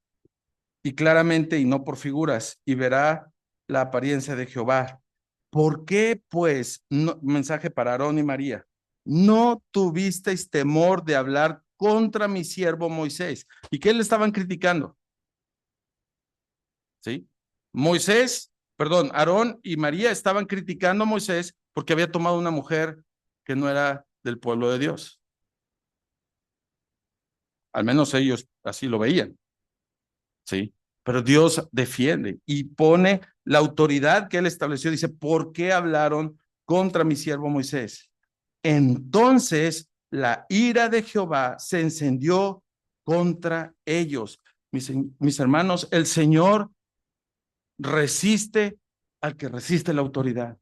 y claramente y no por figuras, y verá la apariencia de Jehová. ¿Por qué, pues, mensaje para Aarón y María, no tuvisteis temor de hablar contra mi siervo Moisés? ¿Y qué le estaban criticando? ¿Sí? Aarón y María estaban criticando a Moisés porque había tomado una mujer que no era del pueblo de Dios. Al menos ellos así lo veían. ¿Sí? Pero Dios defiende y pone la autoridad que él estableció. Dice, ¿por qué hablaron contra mi siervo Moisés? Entonces la ira de Jehová se encendió contra ellos. Mis hermanos, el Señor resiste al que resiste la autoridad.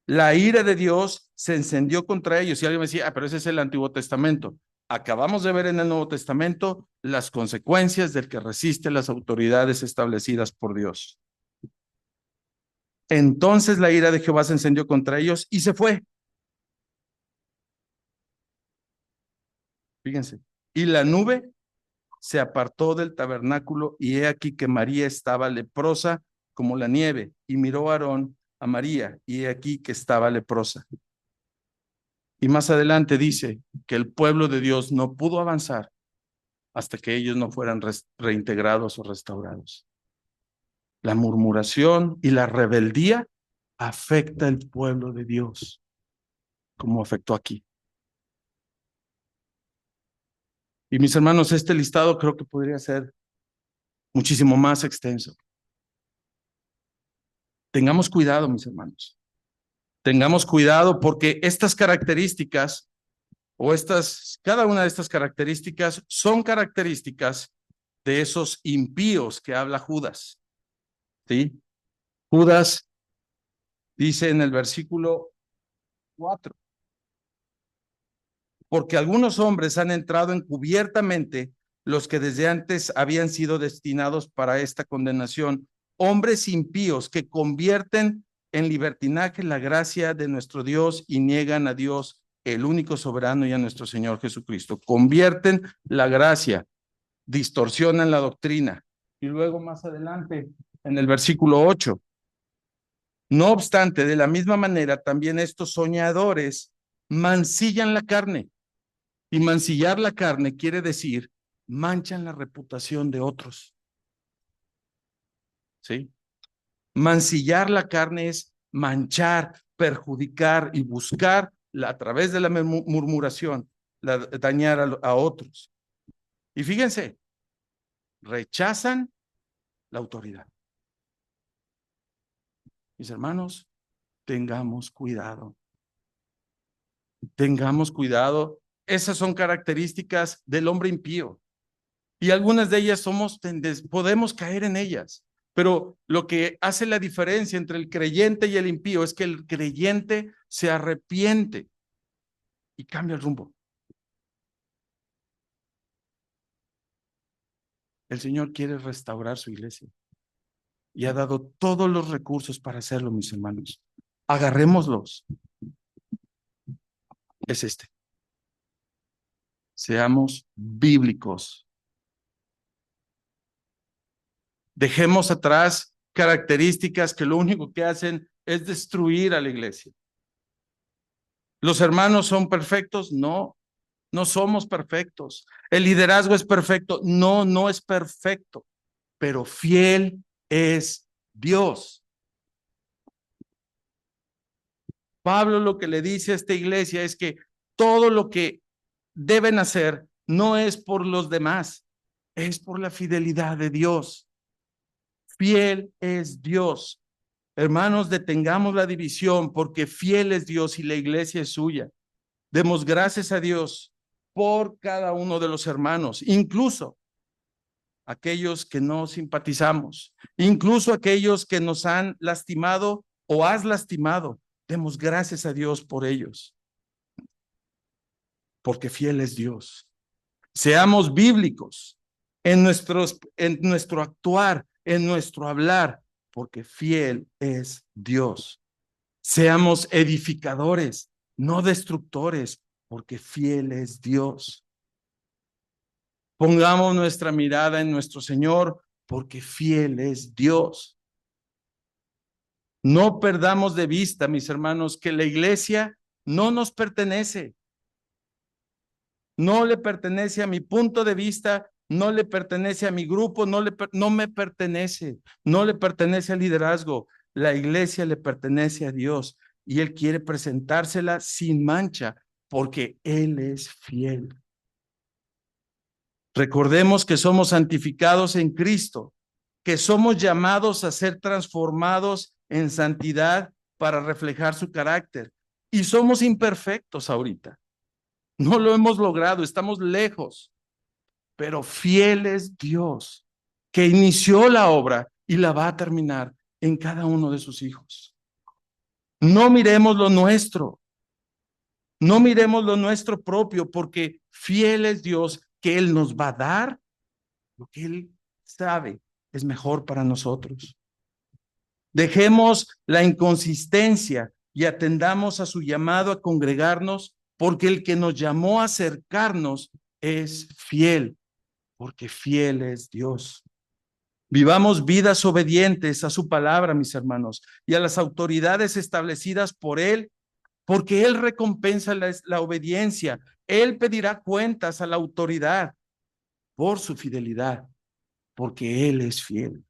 La ira de Dios se encendió contra ellos. Y alguien me decía, pero ese es el Antiguo Testamento. Acabamos de ver en el Nuevo Testamento las consecuencias del que resiste las autoridades establecidas por Dios. Entonces la ira de Jehová se encendió contra ellos y se fue. Fíjense. Y la nube se apartó del tabernáculo y he aquí que María estaba leprosa como la nieve. Y miró a Aarón a María y he aquí que estaba leprosa. Y más adelante dice que el pueblo de Dios no pudo avanzar hasta que ellos no fueran reintegrados o restaurados. La murmuración y la rebeldía afecta al pueblo de Dios, como afectó aquí. Y mis hermanos, este listado creo que podría ser muchísimo más extenso. Tengamos cuidado, mis hermanos. Tengamos cuidado porque estas características cada una de estas características son características de esos impíos que habla Judas. ¿Sí? Judas dice en el versículo 4, porque algunos hombres han entrado encubiertamente, los que desde antes habían sido destinados para esta condenación, hombres impíos que convierten en libertinaje la gracia de nuestro Dios y niegan a Dios, el único soberano, y a nuestro Señor Jesucristo. Convierten la gracia, distorsionan la doctrina. Y luego más adelante, en el versículo 8, no obstante, de la misma manera, también estos soñadores mancillan la carne. Y mancillar la carne quiere decir manchan la reputación de otros. ¿Sí? Mancillar la carne es manchar, perjudicar y buscar a través de la murmuración, dañar a otros. Y fíjense, rechazan la autoridad. Mis hermanos, tengamos cuidado. Tengamos cuidado. Esas son características del hombre impío. Y algunas de ellas podemos caer en ellas. Pero lo que hace la diferencia entre el creyente y el impío es que el creyente se arrepiente y cambia el rumbo. El Señor quiere restaurar su iglesia y ha dado todos los recursos para hacerlo, mis hermanos. Agarrémoslos. Es este. Seamos bíblicos. Dejemos atrás características que lo único que hacen es destruir a la iglesia. ¿Los hermanos son perfectos? No, no somos perfectos. ¿El liderazgo es perfecto? No, no es perfecto, pero fiel es Dios. Pablo lo que le dice a esta iglesia es que todo lo que deben hacer no es por los demás, es por la fidelidad de Dios. Fiel es Dios. Hermanos, detengamos la división porque fiel es Dios y la iglesia es suya. Demos gracias a Dios por cada uno de los hermanos, incluso aquellos que no simpatizamos, incluso aquellos que nos han lastimado o has lastimado. Demos gracias a Dios por ellos, porque fiel es Dios. Seamos bíblicos en nuestro actuar, en nuestro hablar, porque fiel es Dios. Seamos edificadores, no destructores, porque fiel es Dios. Pongamos nuestra mirada en nuestro Señor, porque fiel es Dios. No perdamos de vista, mis hermanos, que la iglesia no nos pertenece. No le pertenece a mi punto de vista, no le pertenece a mi grupo, no me pertenece, no le pertenece al liderazgo. La iglesia le pertenece a Dios y Él quiere presentársela sin mancha porque Él es fiel. Recordemos que somos santificados en Cristo, que somos llamados a ser transformados en santidad para reflejar su carácter. Y somos imperfectos ahorita. No lo hemos logrado, estamos lejos, pero fiel es Dios, que inició la obra y la va a terminar en cada uno de sus hijos. No miremos lo nuestro, no miremos lo nuestro propio, porque fiel es Dios, que Él nos va a dar lo que Él sabe es mejor para nosotros. Dejemos la inconsistencia y atendamos a su llamado a congregarnos, porque el que nos llamó a acercarnos es fiel, porque fiel es Dios. Vivamos vidas obedientes a su palabra, mis hermanos, y a las autoridades establecidas por Él, porque Él recompensa la obediencia. Él pedirá cuentas a la autoridad por su fidelidad, porque Él es fiel.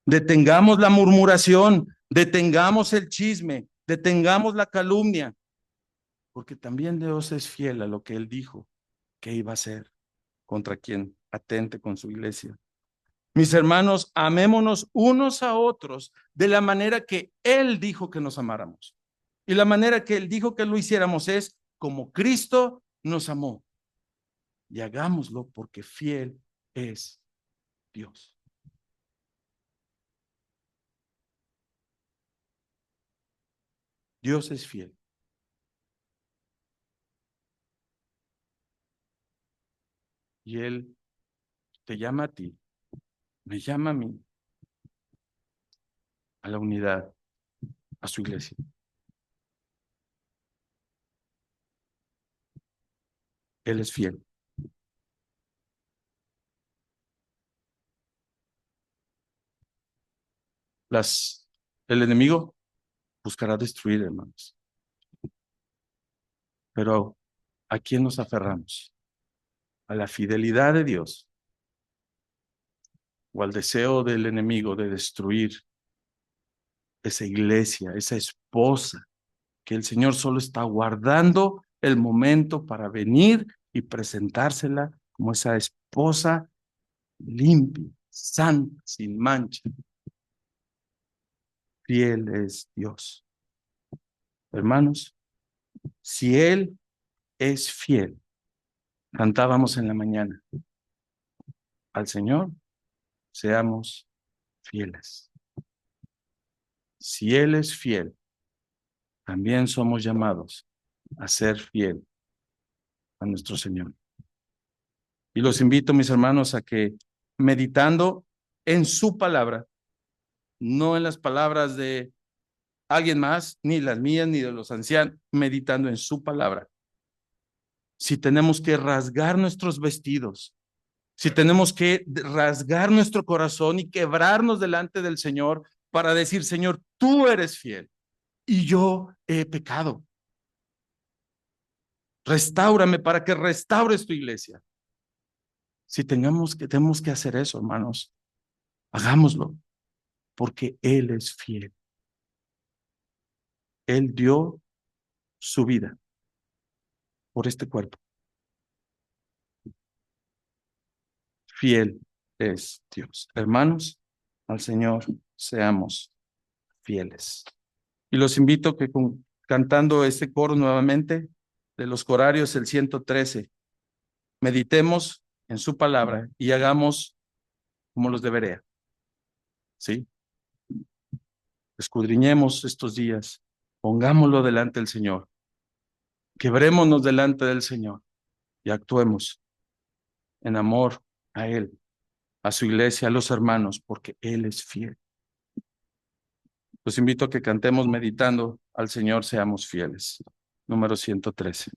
Detengamos la murmuración, detengamos el chisme, detengamos la calumnia, porque también Dios es fiel a lo que Él dijo que iba a hacer contra quien atente con su iglesia. Mis hermanos, amémonos unos a otros de la manera que Él dijo que nos amáramos. Y la manera que Él dijo que lo hiciéramos es como Cristo nos amó. Y hagámoslo porque fiel es Dios. Dios es fiel. Y Él te llama a ti, me llama a mí, a la unidad, a su iglesia. Él es fiel. El enemigo buscará destruir, hermanos. Pero ¿a quién nos aferramos? ¿A la fidelidad de Dios o al deseo del enemigo de destruir esa iglesia, esa esposa que el Señor solo está guardando el momento para venir y presentársela como esa esposa limpia, santa, sin mancha? Fiel es Dios. Hermanos, si Él es fiel, cantábamos en la mañana, al Señor seamos fieles. Si Él es fiel, también somos llamados a ser fiel a nuestro Señor. Y los invito, mis hermanos, a que meditando en su palabra, no en las palabras de alguien más, ni las mías, ni de los ancianos, meditando en su palabra. Si tenemos que rasgar nuestros vestidos, si tenemos que rasgar nuestro corazón y quebrarnos delante del Señor para decir, Señor, tú eres fiel y yo he pecado. Restáurame para que restaures tu iglesia. Si tenemos que hacer eso, hermanos, hagámoslo, porque Él es fiel. Él dio su vida por este cuerpo. Fiel es Dios. Hermanos, al Señor seamos fieles. Y los invito a que cantando este coro nuevamente de los corarios, el 113, meditemos en su palabra y hagamos como los de Berea. ¿Sí? Escudriñemos estos días, pongámoslo delante del Señor, quebrémonos delante del Señor y actuemos en amor a Él, a su iglesia, a los hermanos, porque Él es fiel. Los invito a que cantemos meditando al Señor, seamos fieles. Número 113.